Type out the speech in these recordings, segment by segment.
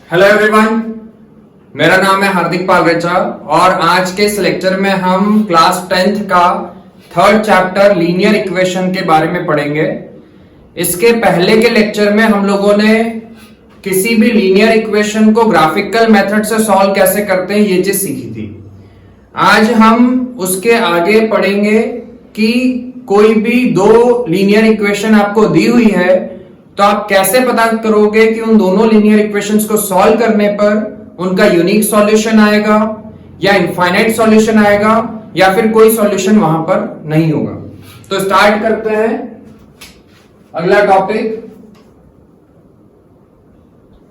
Hello everyone, मेरा नाम है हार्दिक पालरेचा और आज के इस लेक्चर में हम क्लास 10th का थर्ड चैप्टर लीनियर इक्वेशन के बारे में पढ़ेंगे। इसके पहले के लेक्चर में हम लोगों ने किसी भी लीनियर इक्वेशन को ग्राफिकल मेथड से सॉल्व कैसे करते हैं ये चीज सीखी थी। आज हम उसके आगे पढ़ेंगे कि कोई भी दो लीनियर इक्वेशन आपको दी हुई है तो आप कैसे पता करोगे कि उन दोनों लीनियर इक्वेशंस को सॉल्व करने पर उनका यूनिक सॉल्यूशन आएगा या इनफाइनाइट सॉल्यूशन आएगा या फिर कोई सॉल्यूशन वहां पर नहीं होगा। तो स्टार्ट करते हैं अगला topic,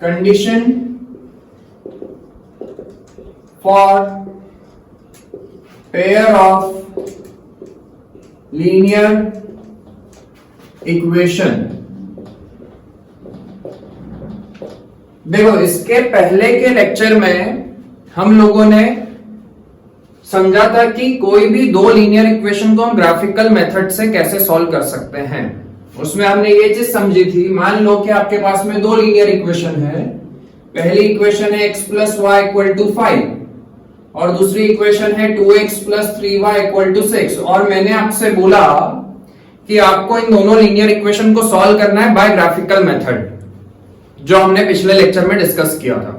condition for pair of linear equation. देखो, इसके पहले के लेक्चर में हम लोगों ने समझा था कि कोई भी दो लीनियर इक्वेशन को हम ग्राफिकल मेथड से कैसे सॉल्व कर सकते हैं। उसमें हमने ये चीज समझी थी, मान लो कि आपके पास में दो लीनियर इक्वेशन है। पहली इक्वेशन है x plus y equal to 5 और दूसरी इक्वेशन है 2x plus 3y equal to 6। और मैंने आपसे बोला कि आपको इन दोनों लीनियर इक्वेशन को सॉल्व करना है बाय ग्राफिकल मेथड, जो हमने पिछले लेक्चर में डिस्कस किया था।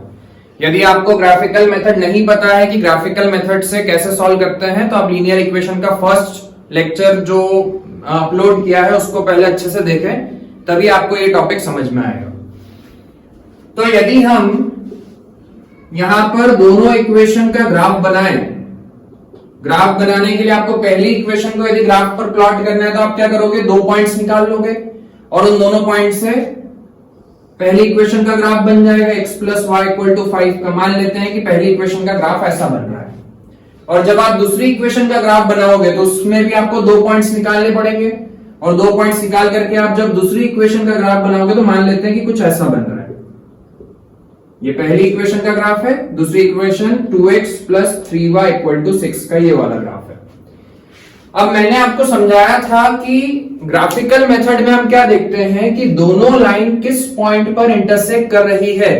यदि आपको ग्राफिकल मेथड नहीं पता है कि ग्राफिकल मेथड से कैसे सॉल्व करते हैं, तो आप लीनियर इक्वेशन का फर्स्ट लेक्चर जो अपलोड किया है उसको पहले अच्छे से देखें, तभी आपको ये टॉपिक समझ में आएगा। तो यदि हम यहां पर दोनों इक्वेशन का ग्राफ बनाएं, ग्राफ बनाने के लिए आपको पहली इक्वेशन को यदि ग्राफ पर प्लॉट करना है तो आप क्या करोगे, दो पॉइंट्स निकाल लोगे और उन दोनों पॉइंट से पहली इक्वेशन का ग्राफ बन जाएगा x plus y equal to 5 का। मान लेते हैं कि पहली इक्वेशन का ग्राफ ऐसा बन रहा है और जब आप दूसरी इक्वेशन का ग्राफ बनाओगे तो उसमें भी आपको दो पॉइंट्स निकालने पड़ेंगे और दो पॉइंट्स निकाल करके आप जब दूसरी इक्वेशन का ग्राफ बनाओगे तो मान लेते हैं कि कुछ ऐसा बन रहा है। ये पहली इक्वेशन का ग्राफ है, दूसरी equation 2x plus 3y equal to 6 का ये वाला ग्राफ है। अब मैंने आपको समझाया था कि ग्राफिकल मेथड में हम क्या देखते हैं कि दोनों लाइन किस पॉइंट पर इंटरसेक्ट कर रही है।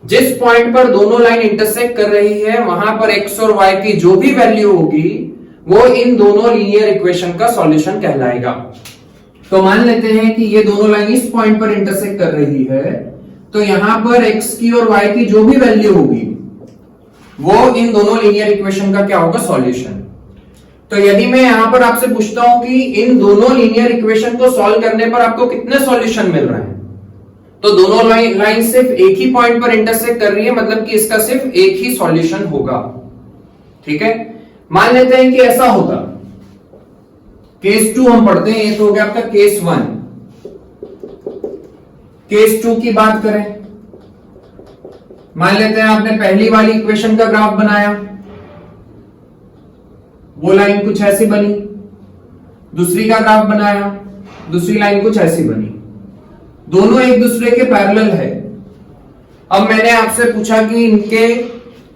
जिस पॉइंट पर दोनों लाइन इंटरसेक्ट कर रही है वहां पर x और y की जो भी वैल्यू होगी वो इन दोनों लीनियर इक्वेशन का सॉल्यूशन कहलाएगा। तो मान लेते हैं कि ये दोनों लाइन इस पॉइंट पर इंटरसेक्ट कर रही है, तो यहां पर x की और y की जो भी वैल्यू होगी वो इन दोनों लीनियर इक्वेशन का क्या होगा, सॉल्यूशन। तो यदि मैं यहां पर आपसे पूछता हूं कि इन दोनों लीनियर इक्वेशन को सॉल्व करने पर आपको कितने सॉल्यूशन मिल रहे हैं, तो दोनों लाइन सिर्फ एक ही पॉइंट पर इंटरसेक्ट कर रही है, मतलब कि इसका सिर्फ एक ही सॉल्यूशन होगा। ठीक है, मान लेते हैं कि ऐसा होता। केस 2 हम पढ़ते हैं, ये तो हो गया आपका केस 1। केस 2 की बात करें, मान लेते हैं आपने पहली वाली इक्वेशन का ग्राफ बनाया, वो लाइन कुछ ऐसी बनी। दूसरी का ग्राफ बनाया, दूसरी लाइन कुछ ऐसी बनी। दोनों एक दूसरे के पैरेलल है। अब मैंने आपसे पूछा कि इनके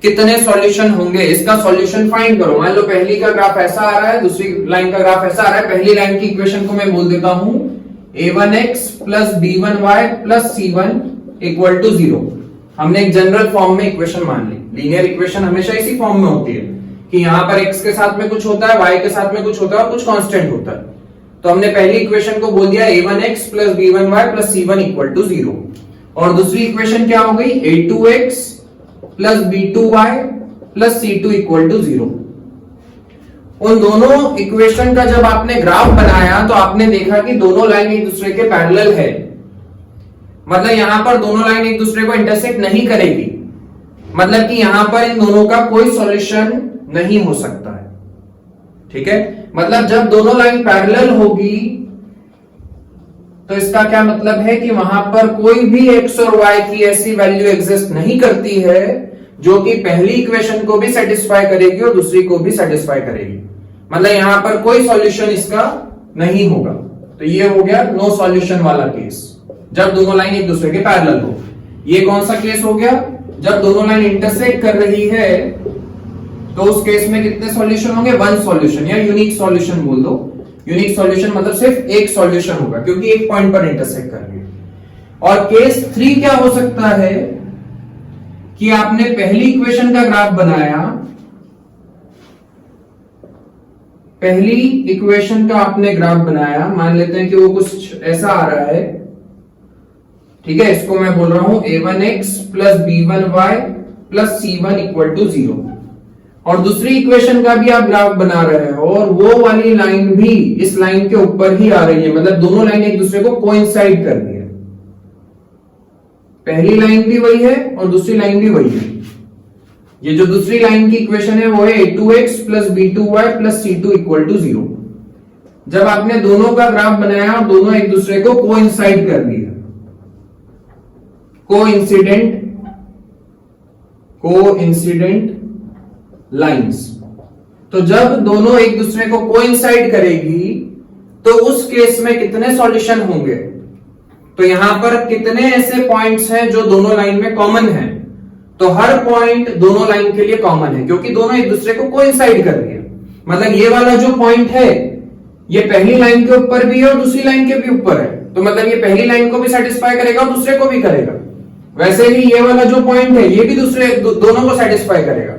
कितने सॉल्यूशन होंगे, इसका सॉल्यूशन फाइंड करो। मान लो पहली का ग्राफ ऐसा आ रहा है, दूसरी लाइन का ग्राफ ऐसा आ रहा है। पहली लाइन की इक्वेशन को मैं बोल देता हूं a1x plus b1y plus c1 equal to 0। हमने एक जनरल फॉर्म में इक्वेशन मान ली। लीनियर इक्वेशन हमेशा इसी फॉर्म में होती है कि यहां पर x के साथ में कुछ होता है, y के साथ में कुछ होता है और कुछ कांस्टेंट होता है। तो हमने पहली इक्वेशन को बोल दिया a1x plus b1y plus c1 equal to 0 और दूसरी इक्वेशन क्या हो गई, a2x plus b2y plus c2 equal to 0। उन दोनों इक्वेशन का जब आपने ग्राफ बनाया तो आपने देखा कि दोनों लाइन एक दूसरे के पैरेलल है, मतलब यहां पर दोनों लाइन एक दूसरे को इंटरसेक्ट नहीं करेगी, मतलब कि यहां पर इन दोनों का कोई सॉल्यूशन नहीं हो सकता है। ठीक है, मतलब जब दोनों लाइन पैरेलल होगी तो इसका क्या मतलब है कि वहां पर कोई भी x और y की ऐसी वैल्यू एग्जिस्ट नहीं करती है जो कि पहली इक्वेशन को भी सेटिस्फाई करेगी और दूसरी को भी सेटिस्फाई करेगी। मतलब यहां पर कोई सॉल्यूशन इसका नहीं होगा। तो ये हो गया नो सॉल्यूशन वाला केस, जब दोनों लाइन एक दूसरे के पैरेलल हो। ये कौन सा केस हो गया, जब दोनों लाइन इंटरसेक्ट कर रही है तो उस केस में कितने सॉल्यूशन होंगे, वन सॉल्यूशन या यूनिक सॉल्यूशन बोल दो। यूनिक सॉल्यूशन मतलब सिर्फ एक सॉल्यूशन होगा क्योंकि एक पॉइंट पर इंटरसेक्ट कर रही है। और केस 3 क्या हो सकता है कि आपने पहली इक्वेशन का ग्राफ बनाया, पहली इक्वेशन का आपने ग्राफ बनाया, मान लेते हैं कि वो कुछ ऐसा आ रहा है, ठीक है, इसको मैं बोल रहा हूं a1x plus b1y plus c1 equal to 0। और दूसरी इक्वेशन का भी आप ग्राफ बना रहे हो और वो वाली लाइन भी इस लाइन के ऊपर ही आ रही है, मतलब दोनों लाइन एक दूसरे को कोइंसाइड कर रही है। पहली लाइन भी वही है और दूसरी लाइन भी वही है। ये जो दूसरी लाइन की इक्वेशन है वो है a2x plus b2y plus c2 equal to 0। जब आपने दोनों का ग्राफ बनाया और दोनों एक दूसरे को कोइंसाइड कर दिया, कोइंसिडेंट लाइंस, तो जब दोनों एक दूसरे को कोइंसाइड करेगी तो उस केस में कितने सॉल्यूशन होंगे? तो यहां पर कितने ऐसे पॉइंट्स हैं जो दोनों लाइन में कॉमन हैं? तो हर पॉइंट दोनों लाइन के लिए कॉमन है क्योंकि दोनों एक दूसरे को कोइंसाइड कर रही है। मतलब ये वाला जो पॉइंट है ये पहली लाइन के ऊपर भी है और दूसरी लाइन के भी ऊपर है, तो मतलब ये पहली लाइन को भी सेटिस्फाई करेगा और दूसरे को भी करेगा। वैसे ही ये वाला जो पॉइंट है ये भी दूसरे दोनों को सेटिस्फाई करेगा।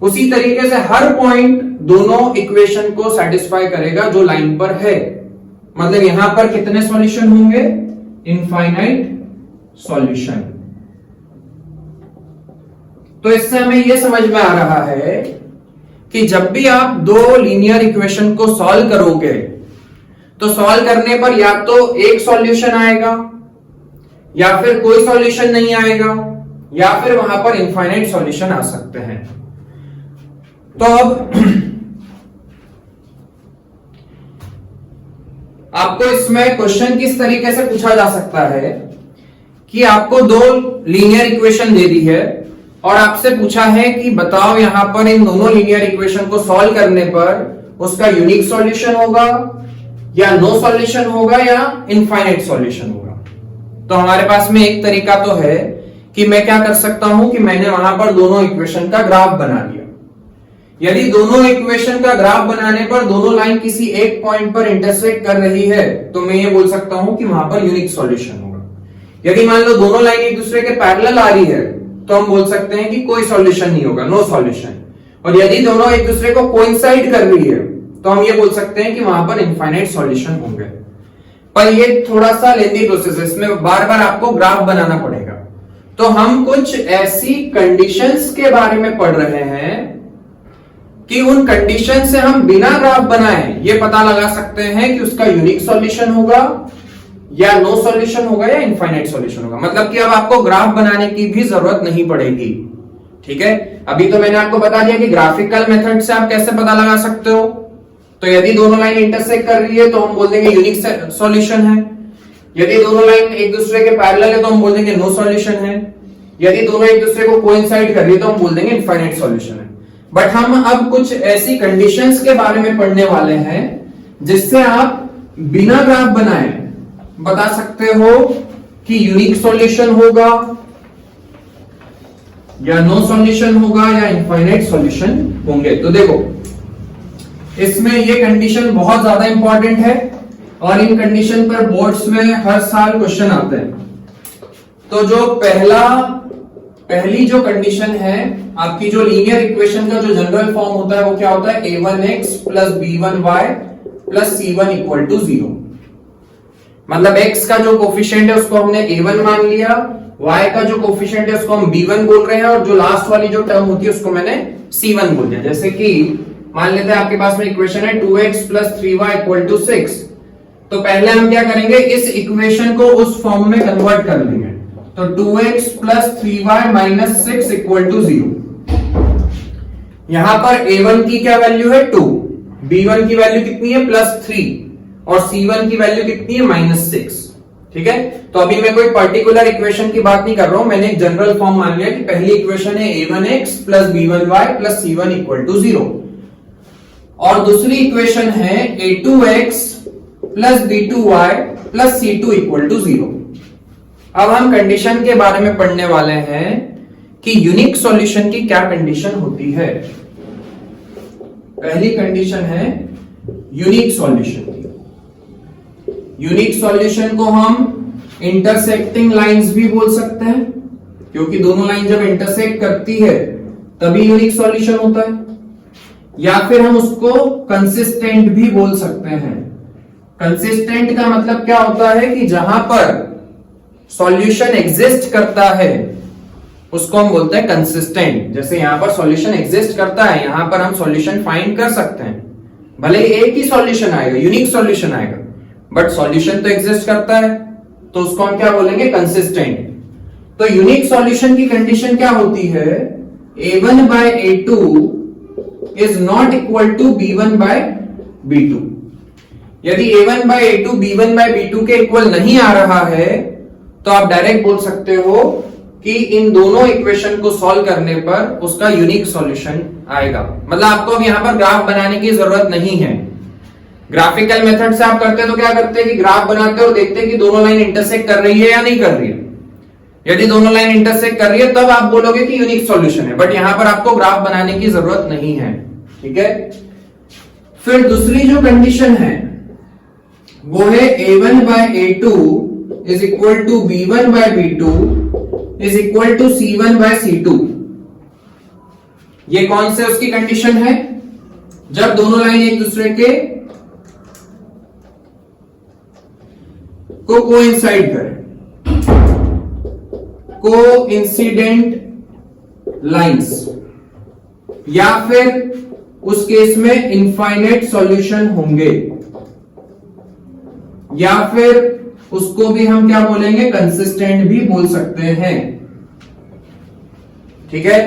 उसी तरीके से हर पॉइंट दोनों इक्वेशन को सेटिस्फाई करेगा जो लाइन पर है। मतलब यहां पर कितने सॉल्यूशन होंगे? Infinite solution. तो इससे हमें यह समझ में आ रहा है कि जब भी आप दो लीनियर इक्वेशन को सॉल्व करोगे तो सॉल्व करने पर या तो एक सॉल्यूशन आएगा या फिर कोई सॉल्यूशन नहीं आएगा या फिर वहां पर इनफाइनाइट सॉल्यूशन आ सकते हैं। तो अब आपको इसमें क्वेश्चन किस तरीके से पूछा जा सकता है कि आपको दो लीनियर इक्वेशन दे दी है और आपसे पूछा है कि बताओ यहां पर इन दोनों लीनियर इक्वेशन को सॉल्व करने पर उसका यूनिक सॉल्यूशन होगा या नो सॉल्यूशन होगा या इनफाइनाइट सॉल्यूशन होगा। तो हमारे पास में एक तरीका तो है कि मैं क्या कर सकता हूं कि मैंने वहां पर दोनों इक्वेशन का ग्राफ बना लिया। यदि दोनों इक्वेशन का ग्राफ बनाने पर दोनों लाइन किसी एक पॉइंट पर इंटरसेक्ट कर रही है तो मैं ये बोल सकता हूं कि वहां पर यूनिक सॉल्यूशन होगा। यदि मान लो दोनों लाइन एक दूसरे के पैरेलल आ रही है तो हम बोल सकते हैं कि कोई सॉल्यूशन नहीं होगा, नो सॉल्यूशन। और यदि दोनों एक दूसरे को कोइंसाइड कर रही है तो हम ये बोल सकते हैं कि वहां पर इनफाइनाइट सॉल्यूशन होंगे। पर ये थोड़ा सा लेंदी प्रोसेस है, इसमें बार बार आपको ग्राफ बनाना पड़ेगा। तो हम कुछ ऐसी कंडीशंस के बारे में पढ़ रहे हैं कि उन कंडीशन से हम बिना ग्राफ बनाए ये पता लगा सकते हैं कि उसका यूनिक सॉल्यूशन होगा या नो सॉल्यूशन होगा या इनफाइनाइट सॉल्यूशन होगा। मतलब कि अब आपको ग्राफ बनाने की भी जरूरत नहीं पड़ेगी। ठीक है, अभी तो मैंने आपको बता दिया कि ग्राफिकल मेथड से आप कैसे पता लगा सकते हो। तो यदि दोनों लाइन इंटरसेक्ट कर रही है तो हम बोल देंगे यूनिक सॉल्यूशन है। यदि दोनों लाइन एक दूसरे के पैरेलल है तो हम बोल देंगे नो सॉल्यूशन है। यदि दोनों एक दूसरे को कोइंसाइड कर रही है तो हम बोल देंगे इनफाइनाइट सॉल्यूशन है। बट हम अब कुछ ऐसी कंडीशंस के बारे में पढ़ने वाले हैं जिससे आप बिना ग्राफ बनाए बता सकते हो कि यूनिक सॉल्यूशन होगा या नो सॉल्यूशन होगा या इनफाइनाइट सॉल्यूशन होंगे। तो देखो इसमें ये कंडीशन बहुत ज्यादा इंपॉर्टेंट है और इन कंडीशन पर बोर्ड्स में हर साल क्वेश्चन आते हैं। तो जो पहली जो कंडीशन है आपकी, जो लीनियर इक्वेशन का जो जनरल फॉर्म होता है वो क्या होता है? a1x plus b1y plus c1 equal to 0। मतलब x का जो कोफिशिएंट है उसको हमने a1 मान लिया, y का जो कोफिशिएंट है उसको हम b1 बोल रहे हैं और जो लास्ट वाली जो टर्म होती है उसको मैंने c1 बोल दिया। जैसे कि मान लेते हैं आपके पास में इक्वेशन है 2x plus 3y equal to 6। तो पहले हम क्या करेंगे, इस इक्वेशन को उस फॉर्म में कन्वर्ट कर लेंगे। तो 2x plus 3y minus 6 equal to 0। यहां पर a1 की क्या वैल्यू है? 2, b1 की वैल्यू कितनी है? प्लस 3 और c1 की वैल्यू कितनी है? माइनस 6। ठीक है, तो अभी मैं कोई पर्टिकुलर इक्वेशन की बात नहीं कर रहा हूं, मैंने एक जनरल फॉर्म मान लिया कि पहली इक्वेशन है a1x plus b1y plus c1 equal to 0 और दूसरी इक्वेशन है a2x plus b2y plus c2 equal to 0। अब हम कंडीशन के बारे में पढ़ने वाले हैं कि यूनिक सॉल्यूशन की क्या कंडीशन होती है। पहली कंडीशन है यूनिक सॉल्यूशन की। यूनिक सॉल्यूशन को हम इंटरसेक्टिंग लाइंस भी बोल सकते हैं क्योंकि दोनों लाइन जब इंटरसेक्ट करती है तभी यूनिक सॉल्यूशन होता है। या फिर हम उसको कंसिस्टेंट भी बोल सकते हैं। कंसिस्टेंट का मतलब क्या होता है कि जहां पर सॉल्यूशन एग्जिस्ट करता है उसको हम बोलते हैं कंसिस्टेंट। जैसे यहां पर सॉल्यूशन एग्जिस्ट करता है, यहां पर हम सॉल्यूशन फाइंड कर सकते हैं, भले एक ही सॉल्यूशन आएगा, यूनिक सॉल्यूशन आएगा, बट सॉल्यूशन तो एग्जिस्ट करता है, तो उसको हम क्या बोलेंगे, कंसिस्टेंट। तो यूनिक सॉल्यूशन की कंडीशन क्या होती है, a1 by a2 is not equal to b1 by b2। यदि a1 by a2 b1 by b2 के इक्वल नहीं आ रहा है तो आप डायरेक्ट बोल सकते हो कि इन दोनों इक्वेशन को सॉल्व करने पर उसका यूनिक सॉल्यूशन आएगा। मतलब आपको अब यहां पर ग्राफ बनाने की जरूरत नहीं है। ग्राफिकल मेथड से आप करते तो क्या करते हैं कि ग्राफ बनाते और देखते कि दोनों लाइन इंटरसेक्ट कर रही है या नहीं कर रही है। यदि दोनों लाइन इंटरसेक्ट कर रही है तब आप बोलोगे कि यूनिक सॉल्यूशन है, बट यहां पर आपको ग्राफ बनाने की जरूरत नहीं है। ठीक है, फिर दूसरी जो कंडीशन है वो है a1 by a2 is equal to b1 by b2 is equal to c1 by c2। ये कौन से उसकी कंडीशन है, जब दोनों लाइन एक दूसरे के को कोइंसाइड करें, कोइंसिडेंट लाइंस, या फिर उस केस में इनफाइनाइट सॉल्यूशन होंगे, या फिर उसको भी हम क्या बोलेंगे, कंसिस्टेंट भी बोल सकते हैं। ठीक है,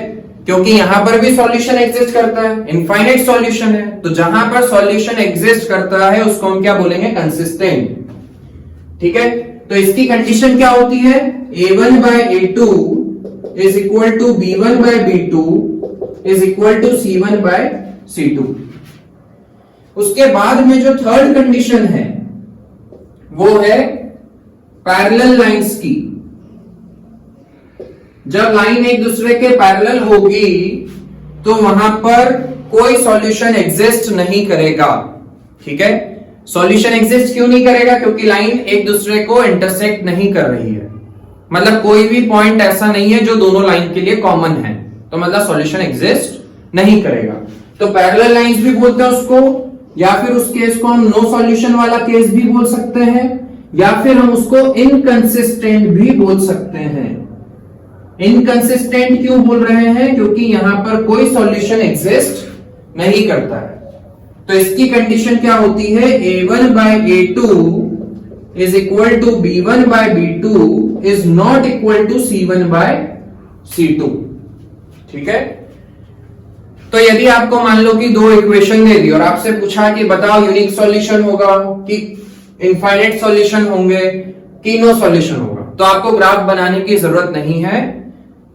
क्योंकि यहां पर भी सॉल्यूशन एग्जिस्ट करता है, इनफाइनाइट सॉल्यूशन है, तो जहां पर सॉल्यूशन एग्जिस्ट करता है उसको हम क्या बोलेंगे, कंसिस्टेंट। ठीक है, तो इसकी कंडीशन क्या होती है, a1 by a2 is equal to b1 by b2 is equal to c1 by c2। उसके बाद में जो थर्ड कंडीशन है वो है पैरेलल लाइंस की। जब लाइन एक दूसरे के पैरेलल होगी तो वहां पर कोई सॉल्यूशन एग्जिस्ट नहीं करेगा। ठीक है, सॉल्यूशन एग्जिस्ट क्यों नहीं करेगा, क्योंकि लाइन एक दूसरे को इंटरसेक्ट नहीं कर रही है। मतलब कोई भी पॉइंट ऐसा नहीं है जो दोनों लाइन के लिए कॉमन है, तो मतलब सॉल्यूशन एग्जिस्ट नहीं करेगा। तो पैरेलल लाइंस भी बोलते हैं उसको, या फिर उस केस को हम नो सॉल्यूशन वाला केस भी बोल सकते हैं, या फिर हम उसको इनकंसिस्टेंट भी बोल सकते हैं। इनकंसिस्टेंट क्यों बोल रहे हैं, क्योंकि यहां पर कोई सॉल्यूशन एग्जिस्ट नहीं करता है। तो इसकी कंडीशन क्या होती है, a1 by a2 is equal to b1 by b2 is not equal to c1 by c2। ठीक है, तो यदि आपको मान लो कि दो इक्वेशन दे दी और आपसे पूछा कि बताओ यूनिक सॉल्यूशन होगा कि इनफाइनाइट सॉल्यूशन होंगे कि नो सॉल्यूशन होगा, तो आपको ग्राफ बनाने की जरूरत नहीं है।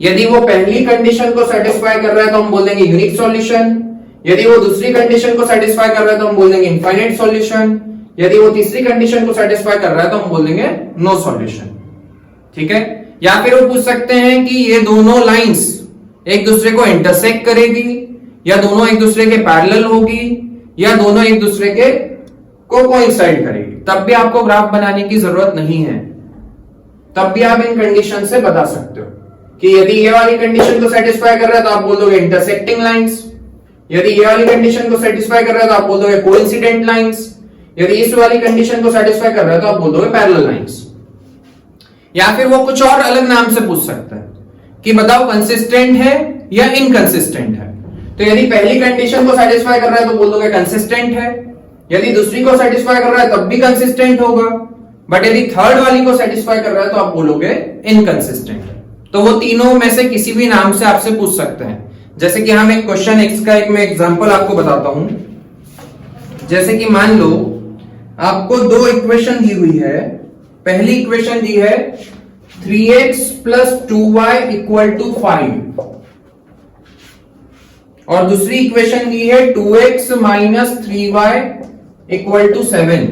यदि वो पहली कंडीशन को सेटिस्फाई कर रहा है तो हम बोल देंगे यूनिक सॉल्यूशन, यदि वो दूसरी कंडीशन को सेटिस्फाई कर रहा है तो हम बोल देंगे इनफाइनाइट सॉल्यूशन, यदि वो तीसरी कंडीशन को सेटिस्फाई कर रहा है तो हम बोल देंगे नो सॉल्यूशन। ठीक है, या फिर वो पूछ सकते हैं कि ये दोनों लाइंस एक दूसरे को इंटरसेक्ट करेगी, या दोनों एक दूसरे के पैरेलल होगी, या दोनों एक दूसरे के को कोइंसाइड करेगी, तब भी आपको ग्राफ बनाने की जरूरत नहीं है। तब भी आप इन कंडीशन से बता सकते हो कि यदि ये वाली कंडीशन को सेटिस्फाई कर रहा है तो आप बोल दोगे इंटरसेक्टिंग लाइंस, यदि ये वाली कंडीशन को सेटिस्फाई कर रहा है तो आप बोल दोगे कोइंसिडेंट लाइंस, यदि इस वाली कंडीशन को सेटिस्फाई कर रहा है तो आप बोल दोगे पैरेलल लाइंस। या फिर वो कुछ और अलग नाम से पूछ सकता है कि बताओ कंसिस्टेंट है या इनकंसिस्टेंट है। तो यदि पहली कंडीशन को सेटिस्फाई कर रहा है तो बोल दोगे कंसिस्टेंट है, यदि दूसरी को सेटिस्फाई कर रहा है तब भी कंसिस्टेंट होगा, बट यदि थर्ड वाली को सेटिस्फाई कर रहा है तो आप बोलोगे इनकंसिस्टेंट है। तो वो तीनों में से किसी भी नाम से आपसे पूछ सकते हैं। जैसे कि हम एक क्वेश्चन एक्स का एक मैं एग्जांपल आपको बताता हूं। जैसे कि मान लो आपको दो इक्वेशन दी हुई है। पहली इक्वेशन दी है 3x plus 2y equal to 5 और दूसरी इक्वेशन दी है 2x minus 3y equal to 7।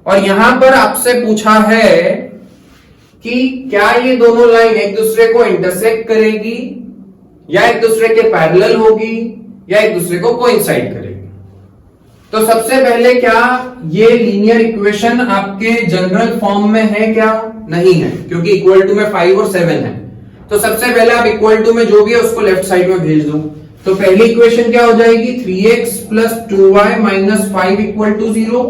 और यहां पर आपसे पूछा है कि क्या ये दोनों लाइन एक दूसरे को इंटरसेक्ट करेगी, या एक दूसरे के पैरेलल होगी, या एक दूसरे को कोइंसाइड करेगी। तो सबसे पहले क्या ये लीनियर इक्वेशन आपके जनरल फॉर्म में है? क्या नहीं है, क्योंकि इक्वल टू में 5 और 7 है। तो सबसे पहले आप इक्वल टू में जो भी है उसको लेफ्ट साइड में भेज दो। तो पहली इक्वेशन क्या हो जाएगी? 3x plus 2y minus 5 equal to 0।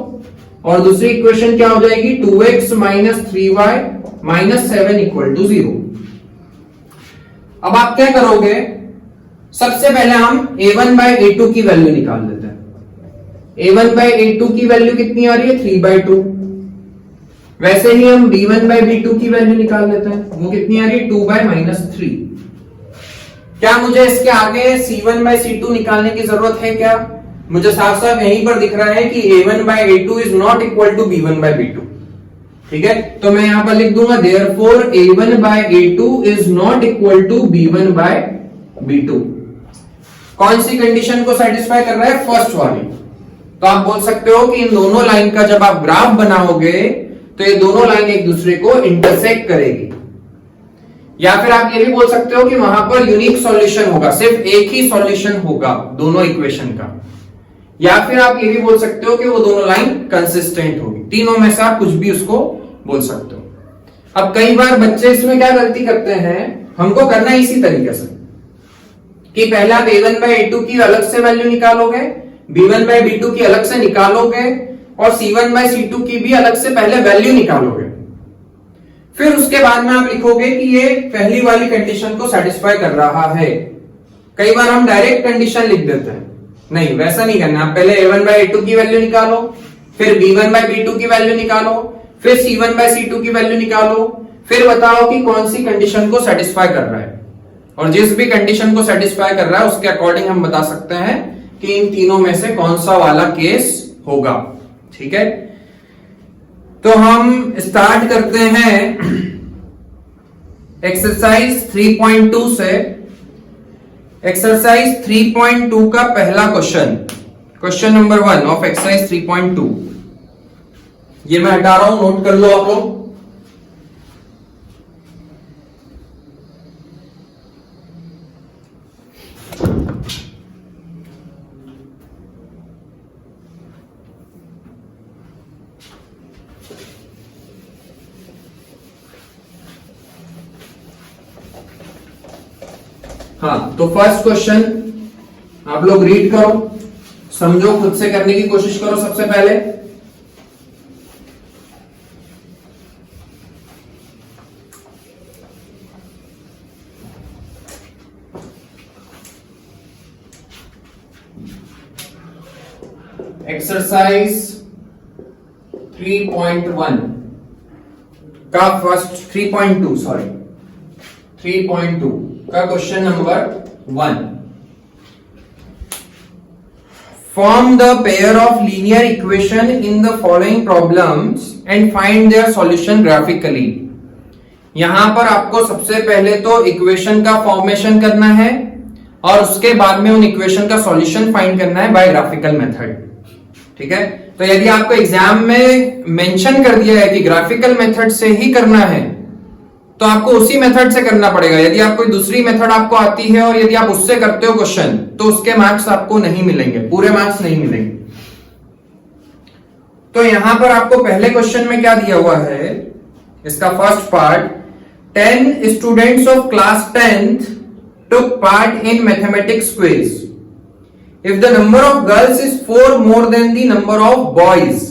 और दूसरी इक्वेशन क्या हो जाएगी? 2x minus 3y minus 7 equal to 0। अब आप क्या करोगे? सबसे पहले हम a1 बाय a2 की वैल्यू निकाल लेते हैं। a1 बाय a2 की वैल्यू कितनी आ रही है? 3/2। वैसे ही हम b1 बाय b2 की वैल्यू निकाल लेते हैं, वो कितनी आ रही है? 2/-3। क्या मुझे इसके आगे c1 बाय c2 निकालने की जरूरत है? क्या मुझे साफ साफ यहीं पर दिख रहा है कि a1 by a2 is not equal to b1 bye b2। ठीक है, तो मैं यहां पर लिख दूंगा therefore a1 by a2 is not equal to b1 bye b2। कौन सी कंडीशन को सेटिस्फाई कर रहा है? फर्स्ट वाली। तो आप बोल सकते हो कि इन दोनों लाइन का जब आप ग्राफ बनाओगे तो ये दोनों लाइन एक दूसरे को इंटरसेक्ट करेगी। या फिर आप ये भी बोल सकते हो कि वहां पर यूनिक सॉल्यूशन होगा, सिर्फ एक ही सॉल्यूशन होगा दोनों इक्वेशन का। या फिर आप ये भी बोल सकते हो कि वो दोनों लाइन कंसिस्टेंट होगी। तीनों में से आप कुछ भी उसको बोल सकते हो। अब कई बार बच्चे इसमें क्या गलती करते हैं, हमको करना इसी तरीके से कि पहले आप a1 बाय a2 की अलग से वैल्यू निकालोगे, b1 बाय b2 की अलग से निकालोगे और c1 बाय c2 की भी अलग से पहले वैल्यू निकालोगे। फिर उसके बाद में आप लिखोगे कि ये पहली वाली कंडीशन को सेटिस्फाई कर रहा है। कई बार हम डायरेक्ट कंडीशन लिख देते हैं, नहीं वैसा नहीं करना। आप पहले a1 बाय a2 की वैल्यू निकालो, फिर b1 बाय b2 की वैल्यू निकालो, फिर c1 बाय c2 की वैल्यू निकालो, फिर बताओ कि कौन सी कंडीशन को सेटिस्फाई कर रहा है। और जिस भी कंडीशन को सेटिस्फाई कर रहा है उसके अकॉर्डिंग हम बता सकते हैं कि इन तीनों में से कौन सा वाला केस होगा। ठीक है, तो हम स्टार्ट करते हैं एक्सरसाइज 3.2 से। एक्सरसाइज 3.2 का पहला क्वेश्चन नंबर 1 ऑफ एक्सरसाइज 3.2। ये मैं हटा रहा हूं, नोट कर लो आप लोग। हाँ, तो फर्स्ट क्वेश्चन आप लोग रीड करो, समझो, खुद से करने की कोशिश करो। सबसे पहले एक्सरसाइज 3.1 का फर्स्ट 3.2 सॉरी 3.2 का question number 1। Form the pair of linear equation in the following problems and find their solution graphically. यहां पर आपको सबसे पहले तो इक्वेशन का फॉर्मेशन करना है और उसके बाद में उन इक्वेशन का सॉल्यूशन फाइंड करना है बाय ग्राफिकल मेथड। ठीक है, तो यदि आपको एग्जाम में मेंशन कर दिया है कि ग्राफिकल मेथड से ही करना है तो आपको उसी मेथड से करना पड़ेगा। यदि आप कोई दूसरी मेथड आपको आती है और यदि आप उससे करते हो क्वेश्चन तो उसके मार्क्स आपको नहीं मिलेंगे, पूरे मार्क्स नहीं मिलेंगे। तो यहां पर आपको पहले क्वेश्चन में क्या दिया हुआ है, इसका first part, 10 students of class 10th took part in mathematics quiz. If the number of girls is 4 more than the number of boys,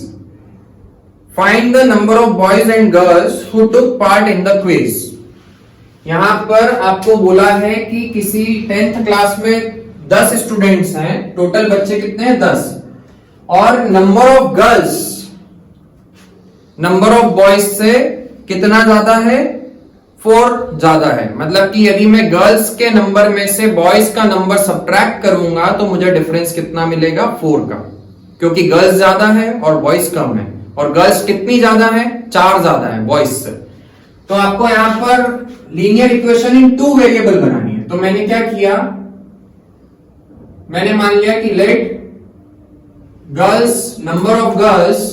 find the number of boys and girls who took part in the quiz. यहां पर आपको बोला है कि किसी 10th class में 10 students हैं, total बच्चे कितने हैं? 10, और number of girls number of boys से कितना ज्यादा है? 4 ज्यादा है। मतलब कि यदि मैं गर्ल्स के नंबर में से बॉयज का नंबर सब्ट्रैक्ट करूंगा तो मुझे डिफरेंस कितना मिलेगा? 4 का, क्योंकि गर्ल्स ज्यादा है और बॉयज कम है। और गर्ल्स कितनी ज्यादा है? 4 ज्यादा है बॉयज से। तो आपको यहां पर लीनियर इक्वेशन इन 2 वेरिएबल बनानी है। तो मैंने क्या किया, मैंने मान लिया कि let girls, number of girls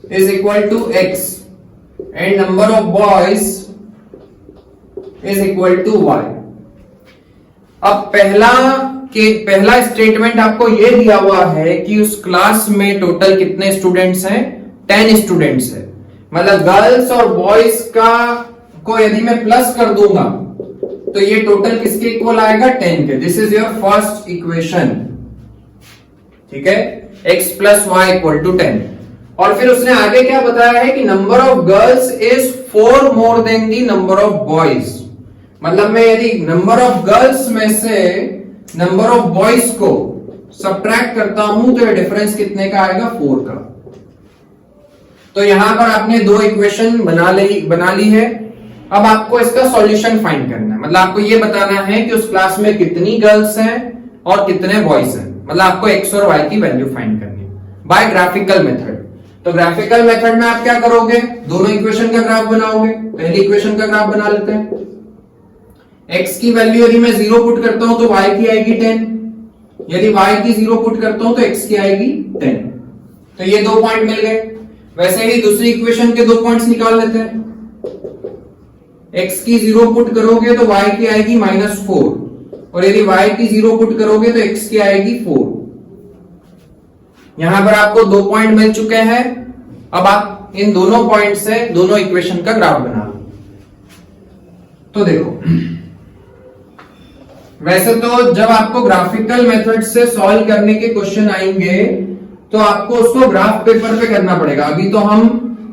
is equal to x and number of boys is equal to y. अब पहला कि पहला स्टेटमेंट आपको ये दिया हुआ है कि उस क्लास में टोटल कितने स्टूडेंट्स हैं, 10 स्टूडेंट्स हैं। मतलब गर्ल्स और बॉयज का को यदि मैं प्लस कर दूंगा तो ये टोटल किसके इक्वल आएगा, 10 के। This is your first equation, ठीक है, x plus y equal to 10। और फिर उसने आगे क्या बताया है कि number of girls is 4 more than the number of boys. मतलब मैं यदि नंबर ऑफ गर्ल्स में से नंबर ऑफ बॉयज को सब्ट्रैक्ट करता हूं तो ये डिफरेंस कितने का आएगा, 4 का। तो यहां पर आपने दो इक्वेशन बना ली है। अब आपको इसका सॉल्यूशन फाइंड करना है। मतलब आपको ये बताना है कि उस क्लास में कितनी गर्ल्स हैं और कितने बॉयज हैं। मतलब आपको एक्स और वाई की वैल्यू फाइंड करनी है बाय ग्राफिकल मेथड। तो ग्राफिकल मेथड में आप क्या करोगे, दोनों इक्वेशन का ग्राफ बनाओगे। पहली इक्वेशन का ग्राफ बना लेते हैं। x की वैल्यू यदि मैं 0 पुट करता हूं तो y की आएगी 10, यदि y की 0 पुट करता हूं तो x की आएगी 10। तो ये 2 पॉइंट मिल गए। वैसे ही दूसरी इक्वेशन के 2 पॉइंट्स निकाल लेते हैं। x की 0 पुट करोगे तो y की आएगी -4, और यदि y की 0 पुट करोगे तो x की आएगी 4। यहां पर आपको 2 पॉइंट मिल चुके हैं। अब आप इन दोनों पॉइंट से दोनों इक्वेशन का ग्राफ बना लो। तो देखो, वैसे तो जब आपको ग्राफिकल मेथड से सॉल्व करने के क्वेश्चन आएंगे तो आपको उसको ग्राफ पेपर पे करना पड़ेगा। अभी तो हम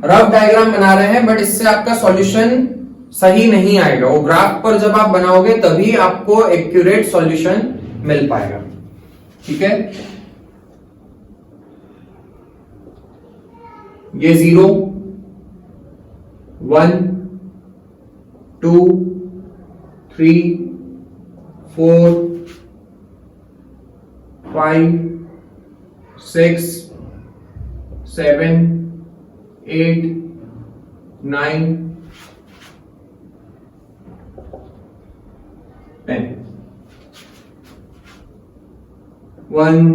रफ डायग्राम बना रहे हैं, बट इससे आपका सॉल्यूशन सही नहीं आएगा। वो ग्राफ पर जब आप बनाओगे तभी आपको एक्यूरेट सॉल्यूशन मिल पाएगा, ठीक है। ये 0, 1, 2, 3, 4, 5, 6, 7, 8, 9, 10। 1,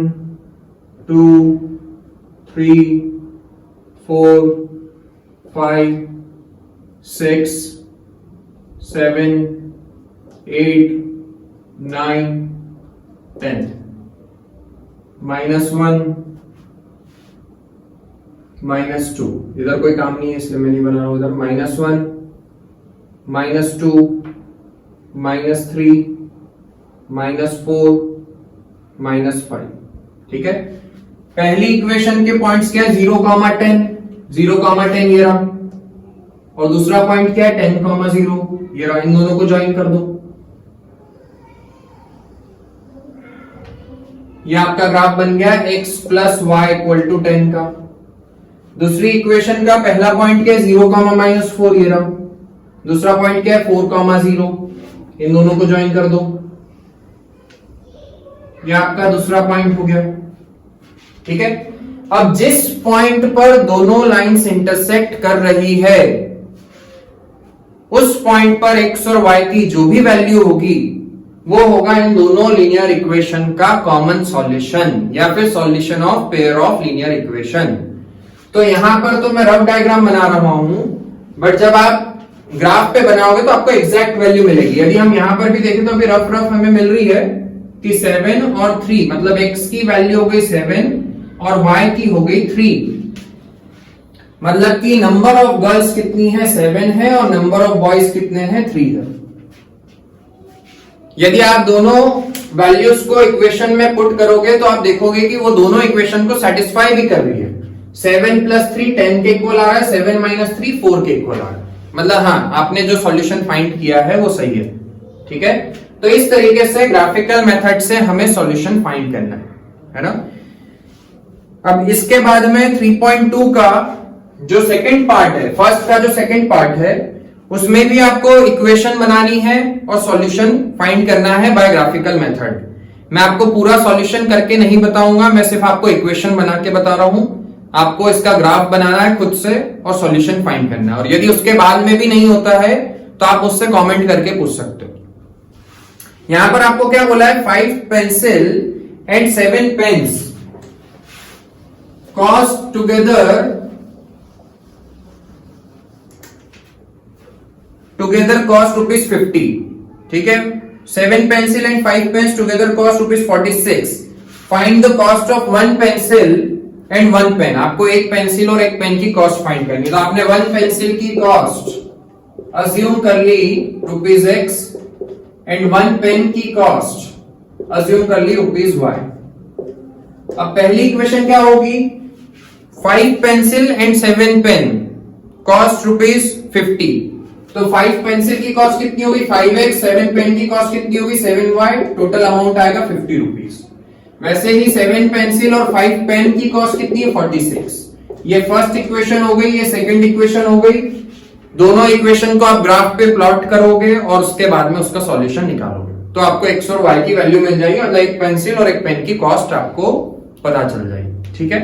2, 3, 4, 5, 6, 7, 8, 9, 10। -1, -2, इधर कोई काम नहीं है इसलिए मैं नहीं बना रहा हूं। इधर -1, -2, -3, -4, -5, ठीक है। पहली इक्वेशन के पॉइंट्स क्या है, 0,10, 0,10 ये रहा, और दूसरा पॉइंट क्या है 10,0 ये रहा। इन दोनों को ज्वाइन कर दो, ये आपका ग्राफ बन गया x plus y equal to 10 का। दूसरी इक्वेशन का पहला पॉइंट क्या है 0,-4 ये रहा, दूसरा पॉइंट क्या है 4,0, इन दोनों को ज्वाइन कर दो, ये आपका दूसरा पॉइंट हो गया, ठीक है। अब जिस पॉइंट पर दोनों लाइंस इंटरसेक्ट कर रही है उस पॉइंट पर x और y की जो भी वैल्यू होगी वो होगा इन दोनों लीनियर इक्वेशन का कॉमन सॉल्यूशन, या फिर solution of pair of linear equation. तो यहां पर तो मैं रफ डायग्राम बना रहा हूं, बट जब आप ग्राफ पे बनाओगे तो आपको एग्जैक्ट वैल्यू मिलेगी। यदि हम यहां पर भी देखें तो अभी रफ हमें मिल रही है कि 7 और 3, मतलब x की वैल्यू हो गई 7 और y की हो गई 3। मतलब कि नंबर ऑफ गर्ल्स कितनी है, 7 है, और नंबर ऑफ बॉयज कितने हैं, 3 है। यदि आप दोनों वैल्यूज को इक्वेशन में पुट करोगे तो आप देखोगे कि वो दोनों इक्वेशन को सेटिस्फाई भी कर रही है। 7 + 3 10 के इक्वल आ रहा है, 7 - 3 4 के इक्वल आ रहा है। मतलब हाँ, आपने जो सॉल्यूशन फाइंड किया है वो सही है, ठीक है। तो इस तरीके से ग्राफिकल मेथड से हमें सॉल्यूशन फाइंड करना है ना। अब इसके बाद में 3.2 का जो सेकंड पार्ट है, फर्स्ट का जो सेकंड पार्ट है उसमें भी आपको इक्वेशन बनानी है और सॉल्यूशन फाइंड करना है बाय ग्राफिकल मेथड। मैं आपको पूरा सॉल्यूशन करके नहीं बताऊंगा, मैं सिर्फ आपको इक्वेशन बना के बता रहा हूं। आपको इसका ग्राफ बनाना है खुद से और सॉल्यूशन फाइंड करना है। और यदि उसके बाद में भी नहीं होता है तो आप उससे कमेंट करके पूछ सकते हो। यहां पर आपको क्या बोला है, 5 pencil and 7 pens cost together cost ₹50, ठीक है। 7 pencil and 5 pens together cost ₹46. Find the cost of 1 pencil and 1 pen. आपको एक पेंसिल और एक पेन की कॉस्ट फाइंड करनी है। तो आपने 1 पेंसिल की कॉस्ट अज्यूम कर ली ₹X एंड 1 पेन की कॉस्ट अज्यूम कर ली ₹Y। अब पहली इक्वेशन क्या होगी? 5 पेंसिल एंड 7 पेन कॉस्ट ₹50। तो 5 पेंसिल की कॉस्ट कितनी होगी? 5x। 7 पेन की कॉस्ट कितनी होगी? 7y। टोटल अमाउंट आएगा ₹50। वैसे ही 7 पेंसिल और 5 पेन की कॉस्ट कितनी है? 46। ये फर्स्ट इक्वेशन हो गई, ये सेकंड इक्वेशन हो गई। दोनों इक्वेशन को आप ग्राफ पे प्लॉट करोगे और उसके बाद में उसका सॉल्यूशन निकालोगे, तो आपको x और y की वैल्यू मिल जाएगी और एक पेंसिल और एक पेन की कॉस्ट आपको पता चल जाएगी। ठीक है।